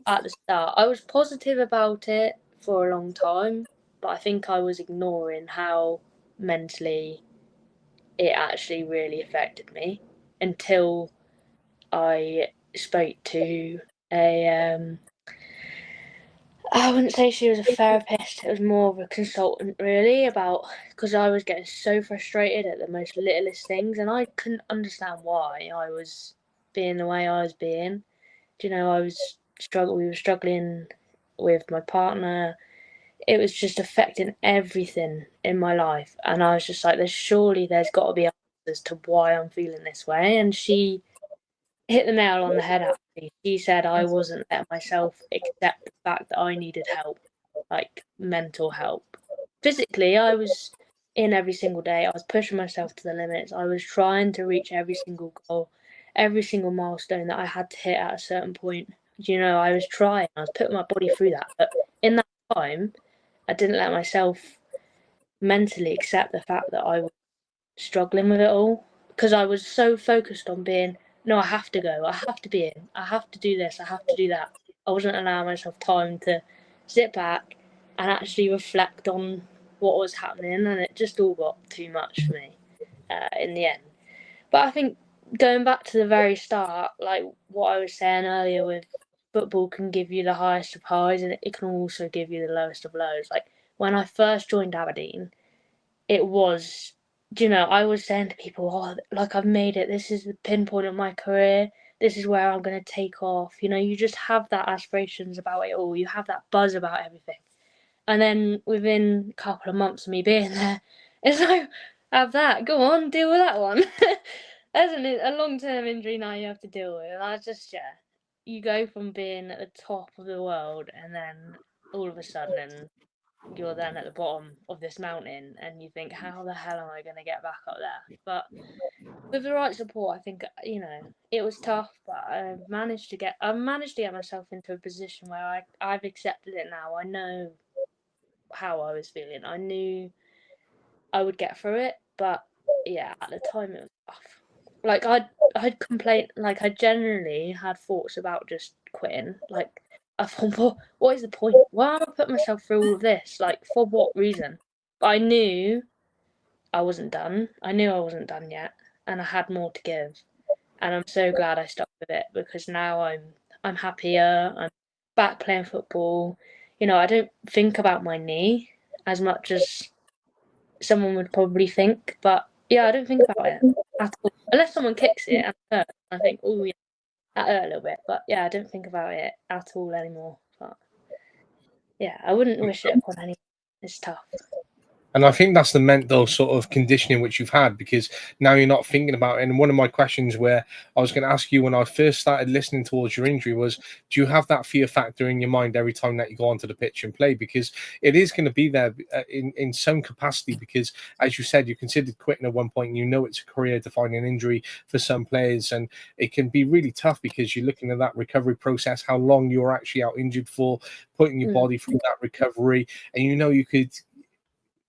at the start. I was positive about it for a long time, but I think I was ignoring how mentally it actually really affected me until I spoke to a I wouldn't say she was a therapist. It was more of a consultant, really, about because I was getting so frustrated at the most littlest things, and I couldn't understand why I was being the way I was being. I was We were struggling with my partner. It was just affecting everything in my life, and I was just like, there's got to be answers to why I'm feeling this way." And she hit the nail on the head, actually. She said I wasn't letting myself accept the fact that I needed help, like mental help. Physically, I was in every single day. I was pushing myself to the limits. I was trying to reach every single goal, every single milestone that I had to hit at a certain point. I was trying. I was putting my body through that. But in that time, I didn't let myself mentally accept the fact that I was struggling with it all because I was so focused on being, no, I have to go, I have to be in, I have to do this, I have to do that. I wasn't allowing myself time to sit back and actually reflect on what was happening, and it just all got too much for me in the end. But I think going back to the very start, like what I was saying earlier, with football can give you the highest of highs and it can also give you the lowest of lows. Like when I first joined Aberdeen, it was, I was saying to people, oh, like, I've made it. This is the pinpoint of my career. This is where I'm going to take off. You just have that aspirations about it all. You have that buzz about everything. And then within a couple of months of me being there, it's like, have that. Go on, deal with that one. Isn't it a long-term injury now you have to deal with? And I just, yeah, you go from being at the top of the world and then all of a sudden you're then at the bottom of this mountain and you think, how the hell am I going to get back up there? But with the right support, I think, it was tough, but I managed to get myself into a position where I've accepted it now. I know how I was feeling. I knew I would get through it, but yeah, at the time it was tough. Like I'd complain, like I generally had thoughts about just quitting. Like I thought, what is the point? Why am I putting myself through all of this? Like for what reason? But I knew I wasn't done. I knew I wasn't done yet, and I had more to give. And I'm so glad I stuck with it because now I'm happier. I'm back playing football. I don't think about my knee as much as someone would probably think, but yeah, I don't think about it at all. Unless someone kicks it and it hurts, I think, oh yeah, that hurt a little bit. But yeah, I don't think about it at all anymore. But yeah, I wouldn't wish it upon anyone. It's tough. And I think that's the mental sort of conditioning which you've had, because now you're not thinking about it. And one of my questions where I was going to ask you when I first started listening towards your injury was, do you have that fear factor in your mind every time that you go onto the pitch and play? Because it is going to be there in some capacity, because as you said, you considered quitting at one point, and it's a career defining injury for some players. And it can be really tough because you're looking at that recovery process, how long you're actually out injured for, putting your body through that recovery. And you could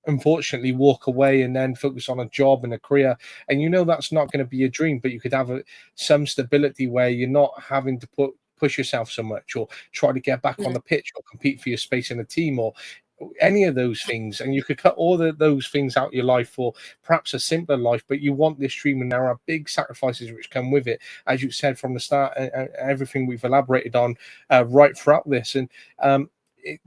unfortunately walk away and then focus on a job and a career, and that's not going to be a dream, but you could have some stability where you're not having to push yourself so much or try to get back on the pitch or compete for your space in a team or any of those things. And you could cut all those things out of your life for perhaps a simpler life, but you want this dream, and there are big sacrifices which come with it, as you said from the start, and everything we've elaborated on right throughout this. And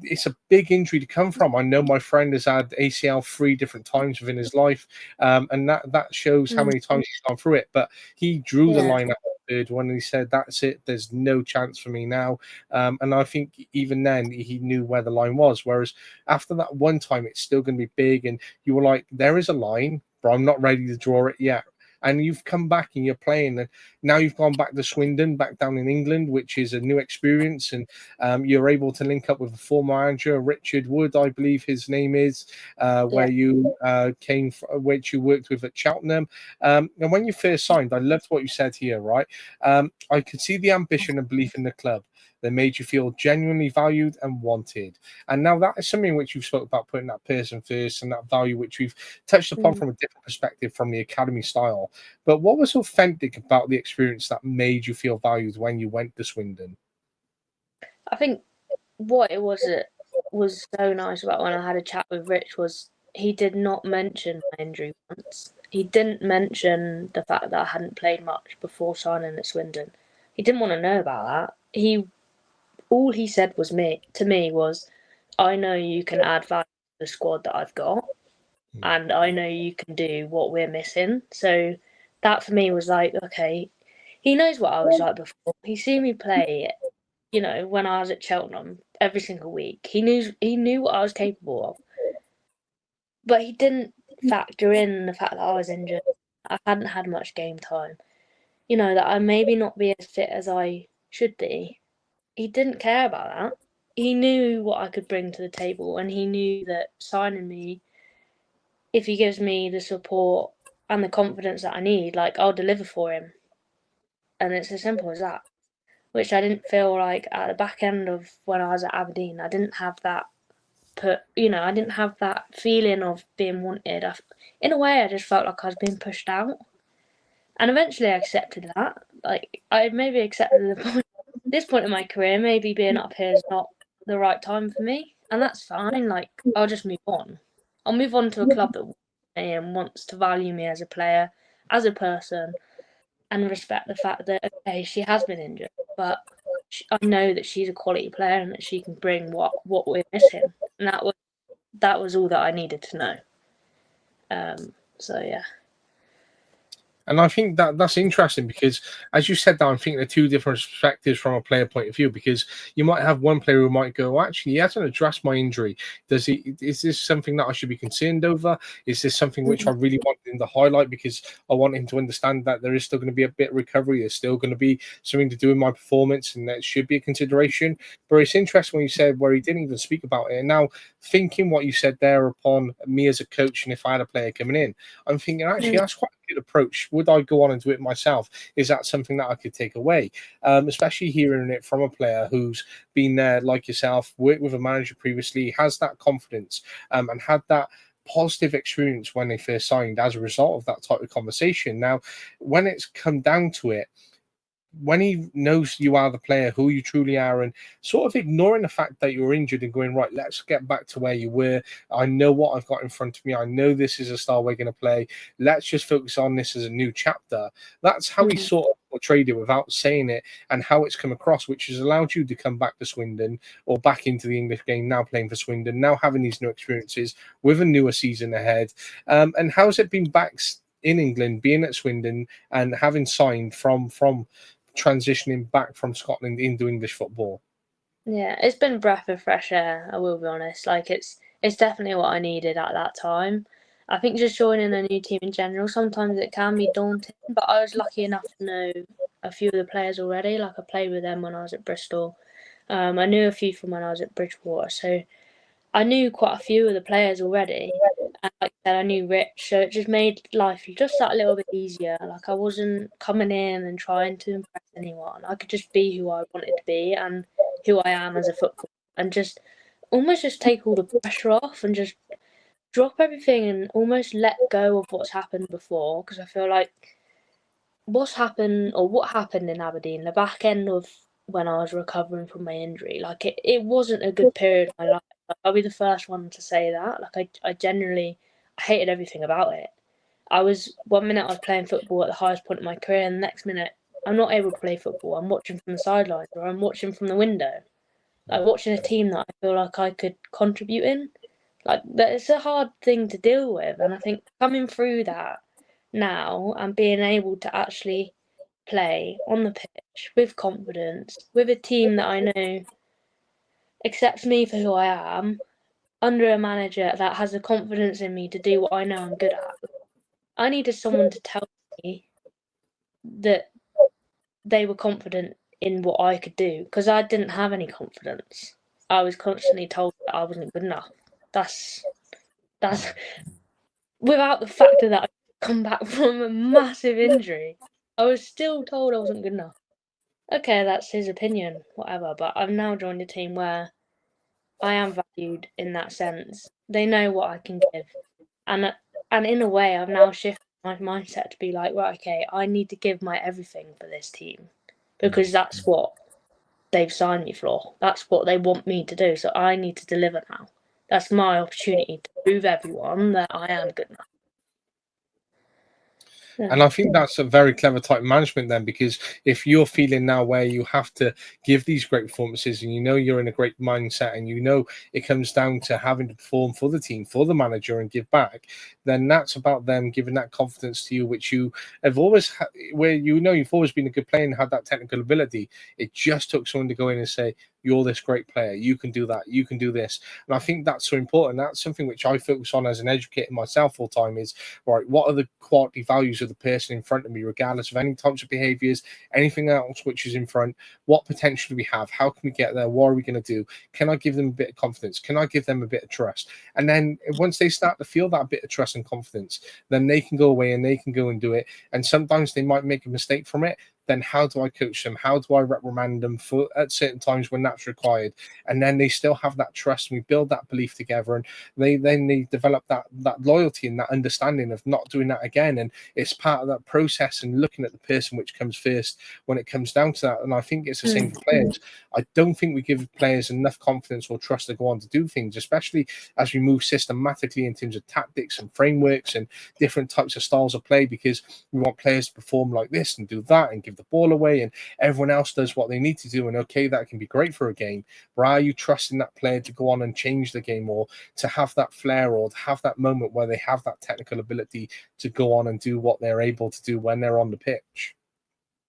it's a big injury to come from. I know my friend has had ACL 3 different times within his life, and that shows how many times he's gone through it. But he drew the line at the third one, and he said, "That's it. There's no chance for me now." And I think even then he knew where the line was. Whereas after that one time, it's still going to be big, and you were like, "There is a line, but I'm not ready to draw it yet." And you've come back and you're playing, and now you've gone back to Swindon, back down in England, which is a new experience. And you're able to link up with a former manager, Richard Wood, I believe his name is, where you came from, which you worked with at Cheltenham. And when you first signed, I loved what you said here, right? I could see the ambition and belief in the club that made you feel genuinely valued and wanted. And now that is something which you've spoke about, putting that person first and that value, which we've touched upon from a different perspective from the academy style. But what was authentic about the experience that made you feel valued when you went to Swindon? I think what it was that was so nice about when I had a chat with Rich was he did not mention my injury once. He didn't mention the fact that I hadn't played much before signing at Swindon. He didn't want to know about that. All he said to me was, I know you can add value to the squad that I've got, and I know you can do what we're missing. So that for me was like, okay, he knows what I was like before. He's seen me play, when I was at Cheltenham every single week. He knew what I was capable of, but he didn't factor in the fact that I was injured. I hadn't had much game time. That I maybe not be as fit as I should be. He didn't care about that. He knew what I could bring to the table, and he knew that signing me, if he gives me the support and the confidence that I need, like I'll deliver for him. And it's as simple as that. Which I didn't feel like at the back end of when I was at Aberdeen. I didn't have that I didn't have that feeling of being wanted. In a way, I just felt like I was being pushed out. And eventually I accepted that. Like, I maybe accepted this point in my career, maybe being up here is not the right time for me. And that's fine. Like, I'll just move on. I'll move on to a club that wants me and wants to value me as a player, as a person, and respect the fact that, okay, she has been injured, but I know that she's a quality player and that she can bring what we're missing. And that was all that I needed to know. So, yeah. And I think that's interesting because, as you said that, I'm thinking of two different perspectives from a player point of view. Because you might have one player who might go, well, actually, he hasn't addressed my injury. Does he? Is this something that I should be concerned over? Is this something which I really want him to highlight because I want him to understand that there is still going to be a bit of recovery. There's still going to be something to do with my performance, and that should be a consideration. But it's interesting when you said where he didn't even speak about it. And now thinking what you said there upon me as a coach, and if I had a player coming in, I'm thinking actually that's quite a good approach. Would I go on and do it myself? Is that something that I could take away? Especially hearing it from a player who's been there like yourself, worked with a manager previously, has that confidence, and had that positive experience when they first signed as a result of that type of conversation. Now, when it's come down to it, when he knows you are the player, who you truly are, and sort of ignoring the fact that you're injured and going, right, let's get back to where you were. I know what I've got in front of me. I know this is a style we're going to play. Let's just focus on this as a new chapter. That's how he sort of portrayed it without saying it, and how it's come across, which has allowed you to come back to Swindon or back into the English game, now playing for Swindon, now having these new experiences with a newer season ahead. And how's it been back in England, being at Swindon and having signed from transitioning back from Scotland into English football? Yeah, it's been a breath of fresh air, I will be honest. Like it's definitely what I needed at that time. I think just joining a new team in general, sometimes it can be daunting, but I was lucky enough to know a few of the players already. Like I played with them when I was at Bristol. I knew a few from when I was at Bridgewater, so I knew quite a few of the players already. And like I said, I knew Rich, so it just made life just that little bit easier. Like I wasn't coming in and trying to impress anyone. I could just be who I wanted to be and who I am as a footballer, and just almost just take all the pressure off and just drop everything and almost let go of what's happened before. Because I feel like what's happened, or what happened in Aberdeen, the back end of when I was recovering from my injury, like it wasn't a good period of my life. Like, I'll be the first one to say that. Like I genuinely I hated everything about it. I was 1 minute I was playing football at the highest point of my career, and the next minute I'm not able to play football. I'm watching from the sidelines, or I'm watching from the window. Like watching a team that I feel like I could contribute in. Like that it's a hard thing to deal with, and I think coming through that now and being able to actually play on the pitch with confidence, with a team that I know accepts me for who I am, under a manager that has the confidence in me to do what I know I'm good at. I needed someone to tell me that they were confident in what I could do, because I didn't have any confidence. I was constantly told that I wasn't good enough. That's without the factor that I come back from a massive injury. I was still told I wasn't good enough. Okay, that's his opinion, whatever. But I've now joined a team where I am valued in that sense. They know what I can give, and in a way, I've now shifted my mindset to be like, right, okay, I need to give my everything for this team, because that's what they've signed me for. That's what they want me to do. So I need to deliver now. That's my opportunity to prove everyone that I am good enough. And I think that's a very clever type of management then, because if you're feeling now where you have to give these great performances and you know you're in a great mindset and you know it comes down to having to perform for the team, for the manager and give back, then that's about them giving that confidence to you, which you have always where you know you've always been a good player and had that technical ability. It just took someone to go in and say, you're this great player, you can do that, you can do this. And I think that's so important. That's something which I focus on as an educator myself all the time is, right, what are the quality values of the person in front of me, regardless of any types of behaviors, anything else which is in front? What potential do we have? How can we get there? What are we going to do? Can I give them a bit of confidence? Can I give them a bit of trust? And then once they start to feel that bit of trust and confidence, then they can go away and they can go and do it. And sometimes they might make a mistake from it. Then how do I coach them? How do I reprimand them for at certain times when that's required? And then they still have that trust, and we build that belief together, and they develop that loyalty and that understanding of not doing that again. And it's part of that process and looking at the person which comes first when it comes down to that. And I think it's the same for players. I don't think we give players enough confidence or trust to go on to do things, especially as we move systematically in terms of tactics and frameworks and different types of styles of play, because we want players to perform like this and do that and give the the ball away and everyone else does what they need to do. And okay, that can be great for a game, but are you trusting that player to go on and change the game, or to have that flair, or to have that moment where they have that technical ability to go on and do what they're able to do when they're on the pitch?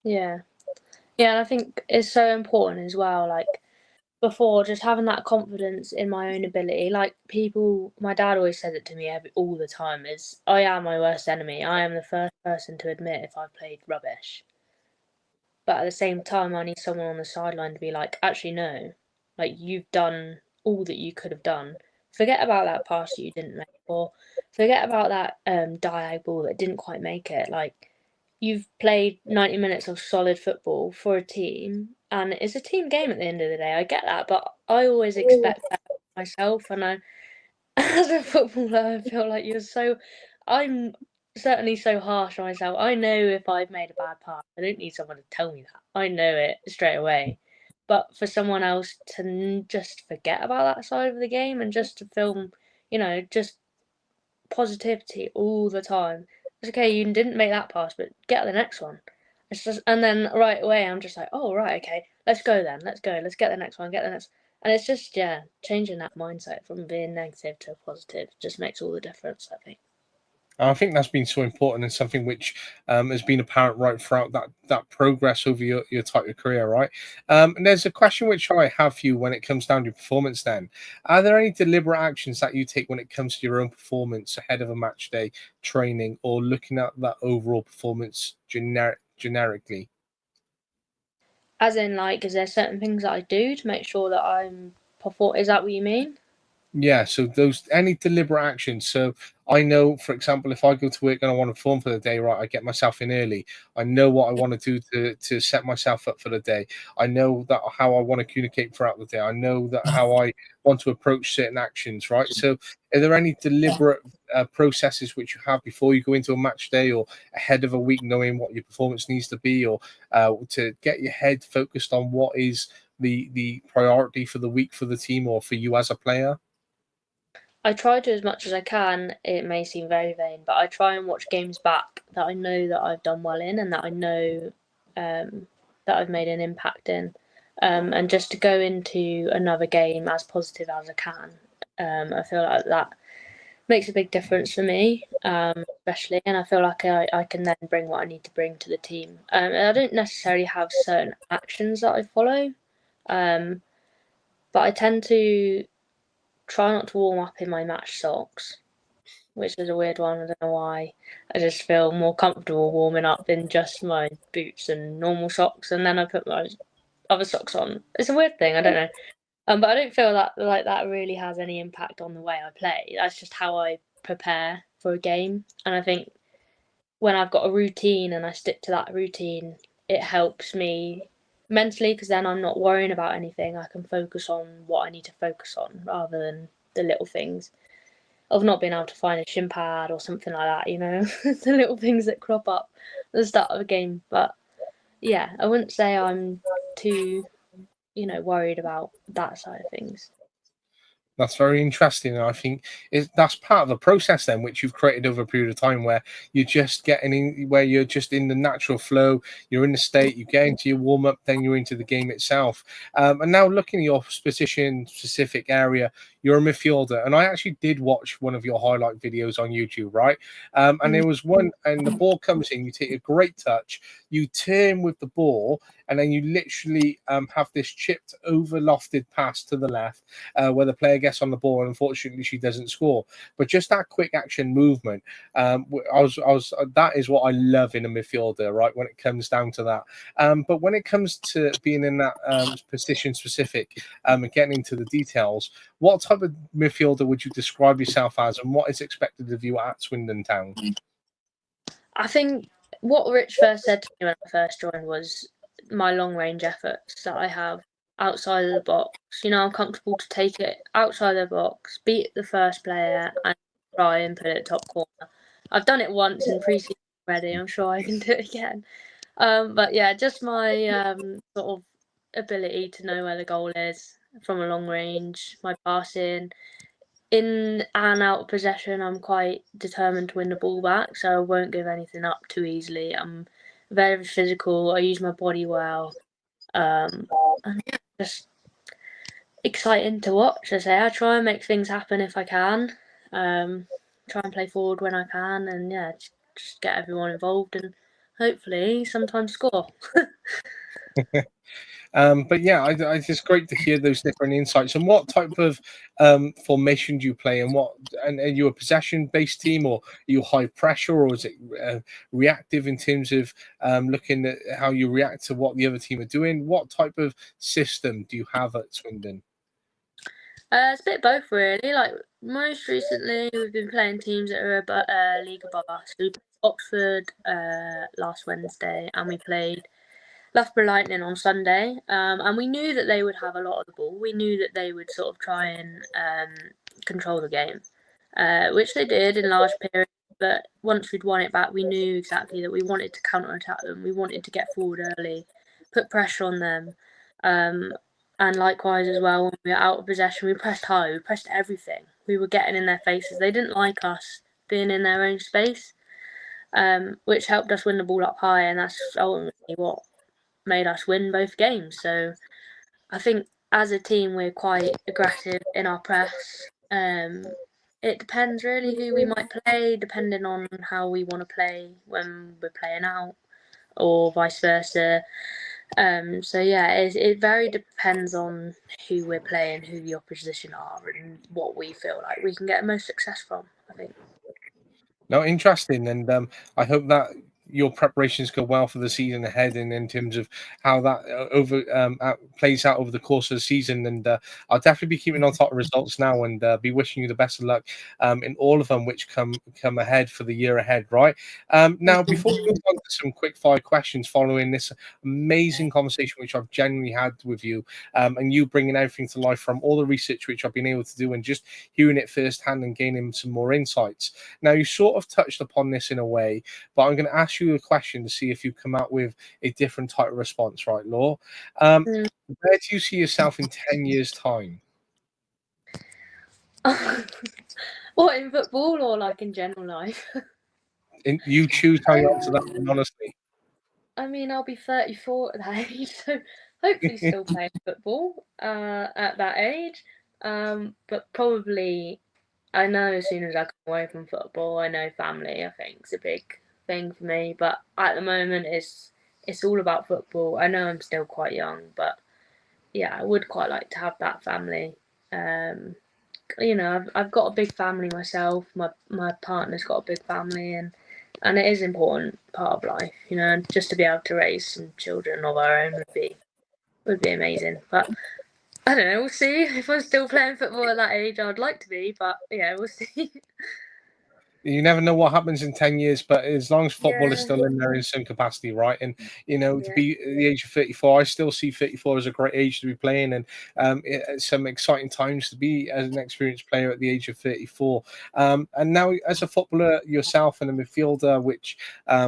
Yeah. Yeah, and I think it's so important as well, like, before, just having that confidence in my own ability. Like, my dad always says it to me all the time, is I am my worst enemy. I am the first person to admit if I've played rubbish. But at the same time, I need someone on the sideline to be like, actually, no. Like, you've done all that you could have done. Forget about that pass that you didn't make, or forget about that diag ball that didn't quite make it. Like, you've played 90 minutes of solid football for a team, and it's a team game at the end of the day. I get that, but I always expect that of myself. And as a footballer, I feel like I'm certainly so harsh on myself. I know if I've made a bad pass, I don't need someone to tell me that. I know it straight away. But for someone else to just forget about that side of the game and just to film, just positivity all the time. It's okay, you didn't make that pass, but get the next one. It's just, and then right away, I'm just like, oh, right, okay, let's go then. Let's go. Let's get the next one, get the next. And it's just, yeah, changing that mindset from being negative to positive just makes all the difference, I think. I think that's been so important, and something which has been apparent right throughout that progress over your type of career, right? And there's a question which I have for you when it comes down to your performance. Then, are there any deliberate actions that you take when it comes to your own performance ahead of a match day training, or looking at that overall performance generically? As in, like, is there certain things that I do to make sure that I'm perform? Is that what you mean? Yeah, so those any deliberate actions. So I know, for example, if I go to work and I want to perform for the day, right, I get myself in early. I know what I want to do to set myself up for the day. I know that how I want to communicate throughout the day. I know that how I want to approach certain actions, right? So are there any deliberate processes which you have before you go into a match day, or ahead of a week, knowing what your performance needs to be, or to get your head focused on what is the priority for the week for the team or for you as a player? I try to as much as I can. It may seem very vain, but I try and watch games back that I know that I've done well in, and that I know that I've made an impact in, and just to go into another game as positive as I can. I feel like that makes a big difference for me, especially, and I feel like I can then bring what I need to bring to the team. And I don't necessarily have certain actions that I follow, um, but I tend to try not to warm up in my match socks, which is a weird one. I don't know why. I just feel more comfortable warming up in just my boots and normal socks, and then I put my other socks on. It's a weird thing. I don't know. But I don't feel that like that really has any impact on the way I play. That's just how I prepare for a game, and I think when I've got a routine and I stick to that routine, it helps me mentally, because then I'm not worrying about anything. I can focus on what I need to focus on rather than the little things of not being able to find a shin pad or something like that, the little things that crop up at the start of a game. But yeah, I wouldn't say I'm too, worried about that side of things. That's very interesting, and I think that's part of the process then, which you've created over a period of time, where you're just getting in, where you're just in the natural flow. You're in the state. You get into your warm up, then you're into the game itself. And now looking at your position specific area, you're a midfielder, and I actually did watch one of your highlight videos on YouTube, right? And there was one, and the ball comes in, you take a great touch, you turn with the ball, and then you literally have this chipped over lofted pass to the left, where the player gets on the ball, and unfortunately she doesn't score. But just that quick action movement, that is what I love in a midfielder, right? When it comes down to that, but when it comes to being in that position specific, and getting into the details, what type of midfielder would you describe yourself as, and what is expected of you at Swindon Town? I think what Rich first said to me when I first joined was my long range efforts that I have outside of the box. I'm comfortable to take it outside of the box, beat the first player, and try and put it top corner. I've done it once in pre-season already. I'm sure I can do it again. But yeah, just my sort of ability to know where the goal is from a long range, my passing. In and out of possession, I'm quite determined to win the ball back, so I won't give anything up too easily. I'm very physical. I use my body well. And yeah, just exciting to watch. I try and make things happen if I can. Try and play forward when I can, and yeah, just get everyone involved and hopefully sometimes score. But yeah, it's just great to hear those different insights. And what type of formation do you play? And are you a possession-based team, or are you high pressure, or is it reactive in terms of looking at how you react to what the other team are doing? What type of system do you have at Swindon? It's a bit of both, really. Like, most recently, we've been playing teams that are a league above us. We played Oxford last Wednesday, and we played Loughborough Lightning on Sunday. And we knew that they would have a lot of the ball. We knew that they would sort of try and control the game, which they did in large periods. But once we'd won it back, we knew exactly that we wanted to counter-attack them. We wanted to get forward early, put pressure on them. And likewise as well, when we were out of possession, we pressed high. We pressed everything. We were getting in their faces. They didn't like us being in their own space, which helped us win the ball up high, and that's ultimately what made us win both games. So I think as a team, we're quite aggressive in our press. It depends really who we might play, depending on how we want to play when we're playing out, or vice versa. So yeah, it very depends on who we're playing, who the opposition are, and what we feel like we can get the most success from, I think. No, interesting, and I hope that your preparations go well for the season ahead, and in terms of how that plays out over the course of the season. And I'll definitely be keeping on top of results now, and be wishing you the best of luck in all of them which come ahead for the year ahead. Right now, before we move on to some quick fire questions following this amazing conversation which I've genuinely had with you, and you bringing everything to life from all the research which I've been able to do, and just hearing it firsthand and gaining some more insights. Now, you sort of touched upon this in a way, but I'm going to ask you a question to see if you come out with a different type of response, right, Law? Where do you see yourself in 10 years' time? What, in football or like in general life? You choose how you answer that one, honestly. I mean, I'll be 34 at that age, so hopefully still playing football at that age. But probably, I know as soon as I come away from football, I know family, I think, is a big thing for me. But at the moment, it's all about football. I know I'm still quite young, but yeah, I would quite like to have that family. Um, I've got a big family myself. My partner's got a big family, and it is an important part of life, and just to be able to raise some children of our own would be amazing. But I don't know, we'll see. If I'm still playing football at that age, I'd like to be, but yeah, we'll see. You never know what happens in 10 years, but as long as football is Yeah, still in there in some capacity, right? And, to yeah. be at the age of 34, I still see 34 as a great age to be playing, and it's some exciting times to be as an experienced player at the age of 34. And now, as a footballer yourself and a midfielder, which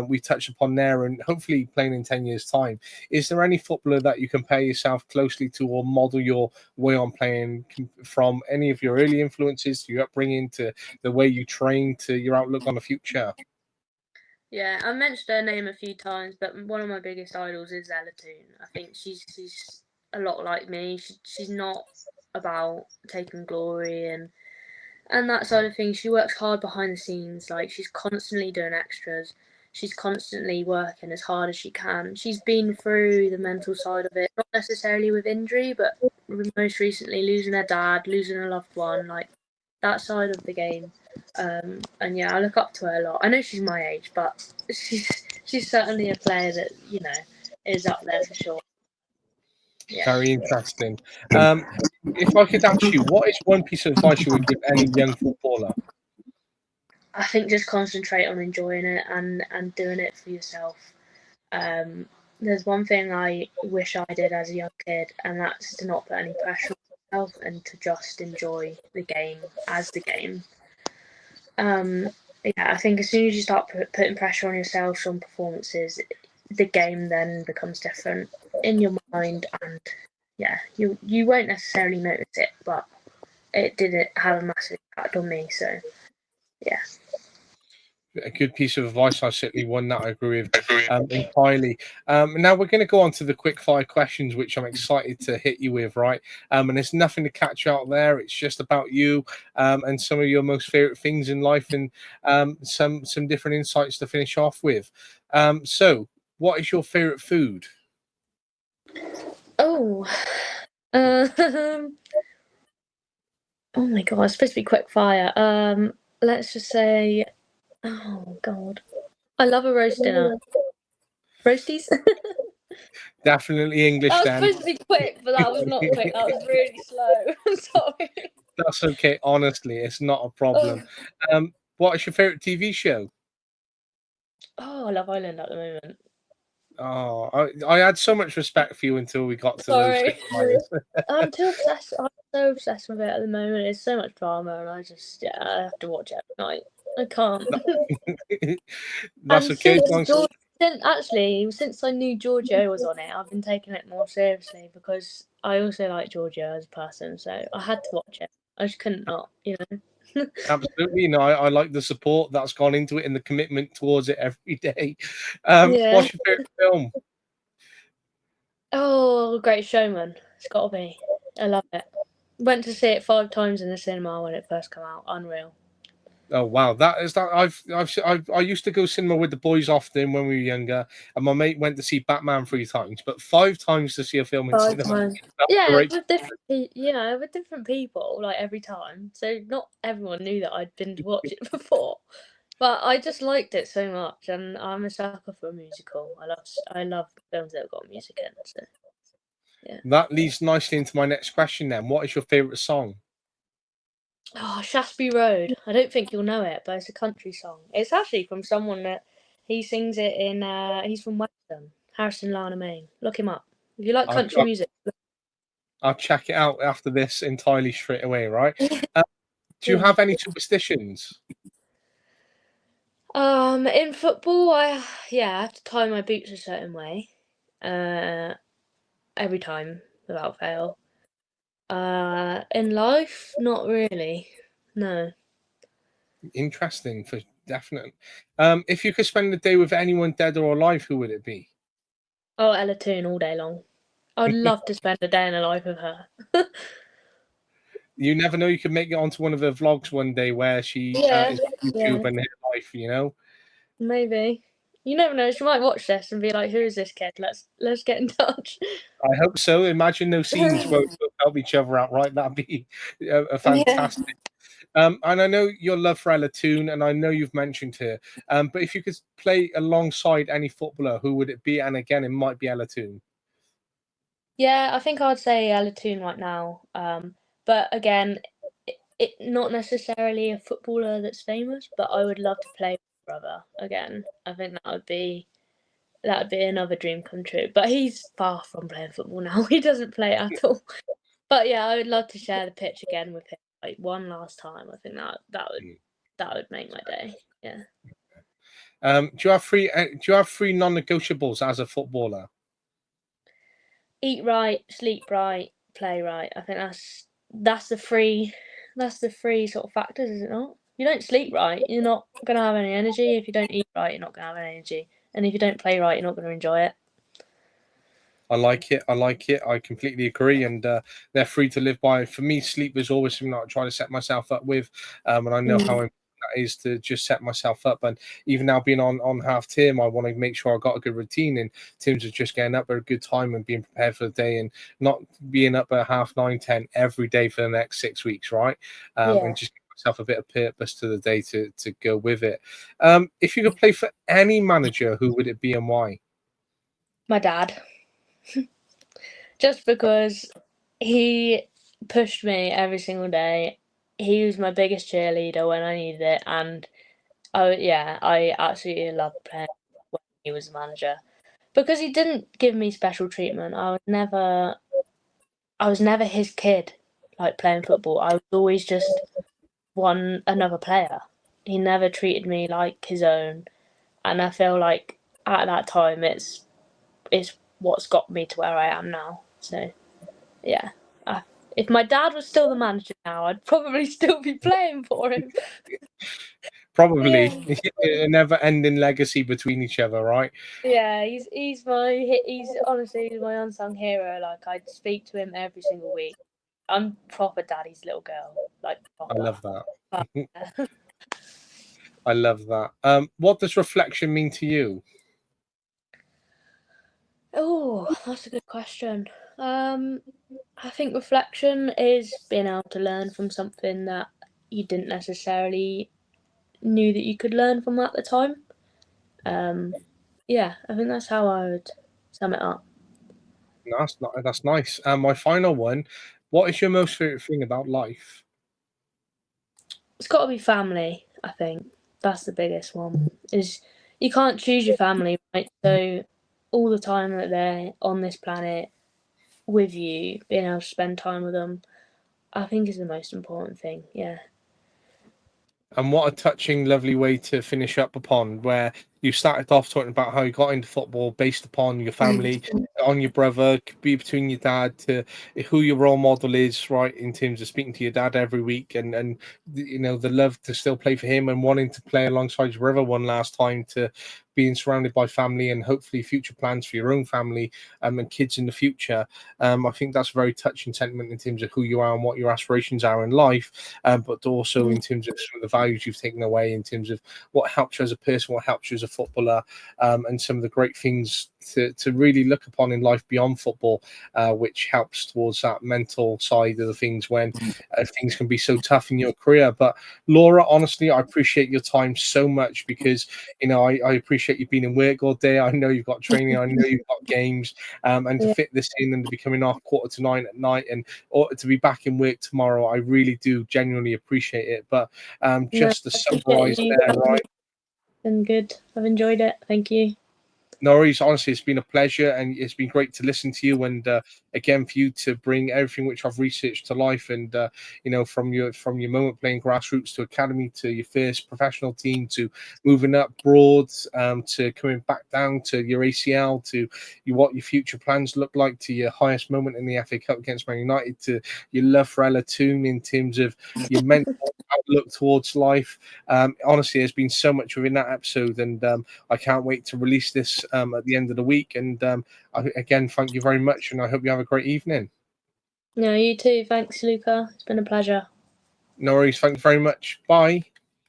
we touched upon there, and hopefully playing in 10 years' time, is there any footballer that you compare yourself closely to or model your way on playing from? Any of your early influences to your upbringing to the way you train to your outlook on the future? Yeah, I mentioned her name a few times, but one of my biggest idols is Ella Toon. I think she's a lot like me. She's not about taking glory and that side of things. She works hard behind the scenes. Like, she's constantly doing extras. She's constantly working as hard as she can. She's been through the mental side of it, not necessarily with injury, but most recently losing her dad, losing a loved one, like that side of the game. And yeah, I look up to her a lot. I know she's my age, but she's certainly a player that is up there for sure. Yeah. Very interesting. Um, if I could ask you, what is one piece of advice you would give any young footballer? I think just concentrate on enjoying it and doing it for yourself. Um, there's one thing I wish I did as a young kid, and that's to not put any pressure on myself and to just enjoy the game as the game. Um, yeah, I think as soon as you start putting pressure on yourself on performances, the game then becomes different in your mind, and yeah, you won't necessarily notice it, but it didn't have a massive impact on me. So yeah. A good piece of advice. I certainly one that I agree with entirely. Now we're going to go on to the quick fire questions, which I'm excited to hit you with, right? And there's nothing to catch out there. It's just about you and some of your most favorite things in life, and some different insights to finish off with. So, what is your favorite food? Oh, um, oh my god, it's supposed to be quick fire. Let's just say, oh god, I love a roast dinner. Roasties? Definitely English That was then. supposed to be quick, but that was not quick. That was really slow. I'm sorry. That's okay. Honestly, it's not a problem. What is your favorite TV show? Oh, I love Island at the moment. Oh, I had so much respect for you until we got to those Sorry. quick fires. I'm too obsessed. I'm so obsessed with it at the moment. It's so much drama, and I have to watch it every night. I can't. That's And okay. As long as since I knew Giorgio was on it, I've been taking it more seriously because I also like Giorgio as a person, so I had to watch it. I just couldn't not, you know. absolutely, no, I like the support that's gone into it and the commitment towards it every day. Yeah. What's your favorite film? Oh, Great Showman. It's got to be. I love it. Went to see it 5 times in the cinema when it first came out. Unreal. Oh wow, that is that. I used to go cinema with the boys often when we were younger, and my mate went to see Batman 3 times, but 5 times to see a film in 5 times. cinema. That's Yeah, great. with different people, like every time. So not everyone knew that I'd been to watch it before, but I just liked it so much, and I'm a sucker for a musical. I love films that have got music in. So yeah. That leads nicely into my next question. Then, what is your favorite song? Oh, Shaftesbury Road. I don't think you'll know it, but it's a country song. It's actually from someone that he sings it in. He's from Western, Harrison Lana, Maine. Look him up if you like I'll, country music. I'll check it out after this entirely straight away. Right? Do you Yeah. have any superstitions? In football, I have to tie my boots a certain way, every time without fail. In life, not really. No. Interesting, for definite. If you could spend a day with anyone dead or alive, who would it be? Oh, Ella Toon all day long. I'd love to spend a day in the life with her. You never know. You could make it onto one of her vlogs one day where she Yeah, is on yeah, YouTube and her life. You know. maybe. You never know. She might watch this and be like, "Who is this kid? Let's get in touch." I hope so. Imagine those scenes where we both help each other out. Right, that'd be a Yeah. fantastic. And I know your love for Ella Toon, and I know you've mentioned her. But if you could play alongside any footballer, who would it be? And again, it might be Ella Toon. Yeah, I think I'd say Ella Toon right now. But again, it not necessarily a footballer that's famous, but I would love to play with my brother again. I think that would be another dream come true. But he's far from playing football now. He doesn't play at all. But yeah, I would love to share the pitch again with him, like one last time. I think that would make my day. Yeah. Do you have three non-negotiables as a footballer? Eat right, sleep right, play right. I think that's the three sort of factors, is it not? If you don't sleep right, you're not gonna have any energy. If you don't eat right, you're not gonna have any energy. And if you don't play right, you're not gonna enjoy it. I like it. I like it. I completely agree. And they're free to live by. For me, sleep is always something that I try to set myself up with. And I know how important that is to just set myself up. And even now being on half term, I want to make sure I got a good routine in terms of just getting up at a good time and being prepared for the day and not being up at 9:30, 10 every day for the next 6 weeks, right? Yeah. And just give myself a bit of purpose to the day to go with it. If you could play for any manager, who would it be and why? My dad. Just because he pushed me every single day. He was my biggest cheerleader when I needed it, and I absolutely loved playing when he was a manager because he didn't give me special treatment. I was never his kid, like playing football. I was always just another player. He never treated me like his own, and I feel like at that time it's what's got me to where I am now. So yeah, if my dad was still the manager now, I'd probably still be playing for him. Probably Yeah. a never-ending legacy between each other, right? Yeah, he's honestly he's my unsung hero. Like I speak to him every single week. I'm proper daddy's little girl, like I proper. love that. But, I love that. What does reflection mean to you? oh, that's a good question. I think reflection is being able to learn from something that you didn't necessarily knew that you could learn from at the time. Um, yeah, I think that's how I would sum it up. That's nice. And my final one, what is your most favorite thing about life? It's got to be family. I think that's the biggest one. Is you can't choose your family, right? So all the time that they're on this planet with you, being able to spend time with them, I think is the most important thing. Yeah. And what a touching, lovely way to finish up upon, where you started off talking about how you got into football based upon your family, on your brother, could be between your dad to who your role model is, right? In terms of speaking to your dad every week and you know the love to still play for him and wanting to play alongside your brother one last time to being surrounded by family and hopefully future plans for your own family and kids in the future. I think that's a very touching sentiment in terms of who you are and what your aspirations are in life, but also in terms of some of the values you've taken away in terms of what helps you as a person, what helps you as a footballer, and some of the great things to really look upon in life beyond football, which helps towards that mental side of the things when things can be so tough in your career. But Laura, honestly, I appreciate your time so much because you know I appreciate you being in work all day. I know you've got training, I know you've got games, and to Yeah. fit this in and to be coming off 8:45 at night and or to be back in work tomorrow, I really do genuinely appreciate it. But No, just to I appreciate summarize you there, having me. right? It's been good. I've enjoyed it. Thank you. No worries. Honestly, it's been a pleasure, and it's been great to listen to you. And again, for you to bring everything which I've researched to life, and you know, from your moment playing grassroots to academy to your first professional team to moving up broad, to coming back down to your ACL to what your future plans look like to your highest moment in the FA Cup against Man United to your love for Ella Toon in terms of your mental outlook towards life. Honestly, there's been so much within that episode, and I can't wait to release this at the end of the week. And again, thank you very much, and I hope you have a great evening. No, you too. Thanks, Luca. It's been a pleasure. No worries. Thank you very much. Bye.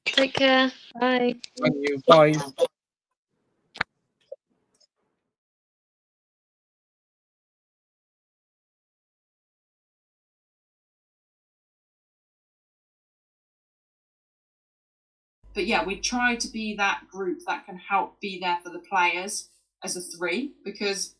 Take care. Bye. Thank you. Bye. But yeah, we try to be that group that can help be there for the players as a three, because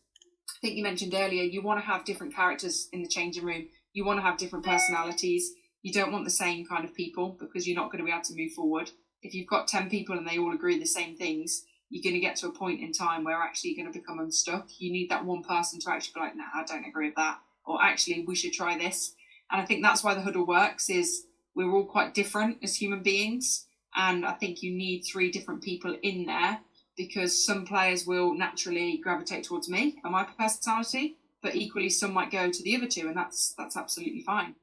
I think you mentioned earlier, you want to have different characters in the changing room. You want to have different personalities. You don't want the same kind of people because you're not going to be able to move forward. If you've got 10 people and they all agree the same things, you're going to get to a point in time where actually you're going to become unstuck. You need that one person to actually be like, nah, I don't agree with that. Or actually, we should try this. And I think that's why the huddle works is we're all quite different as human beings. And I think you need three different people in there because some players will naturally gravitate towards me and my personality, but equally some might go to the other two, and that's absolutely fine.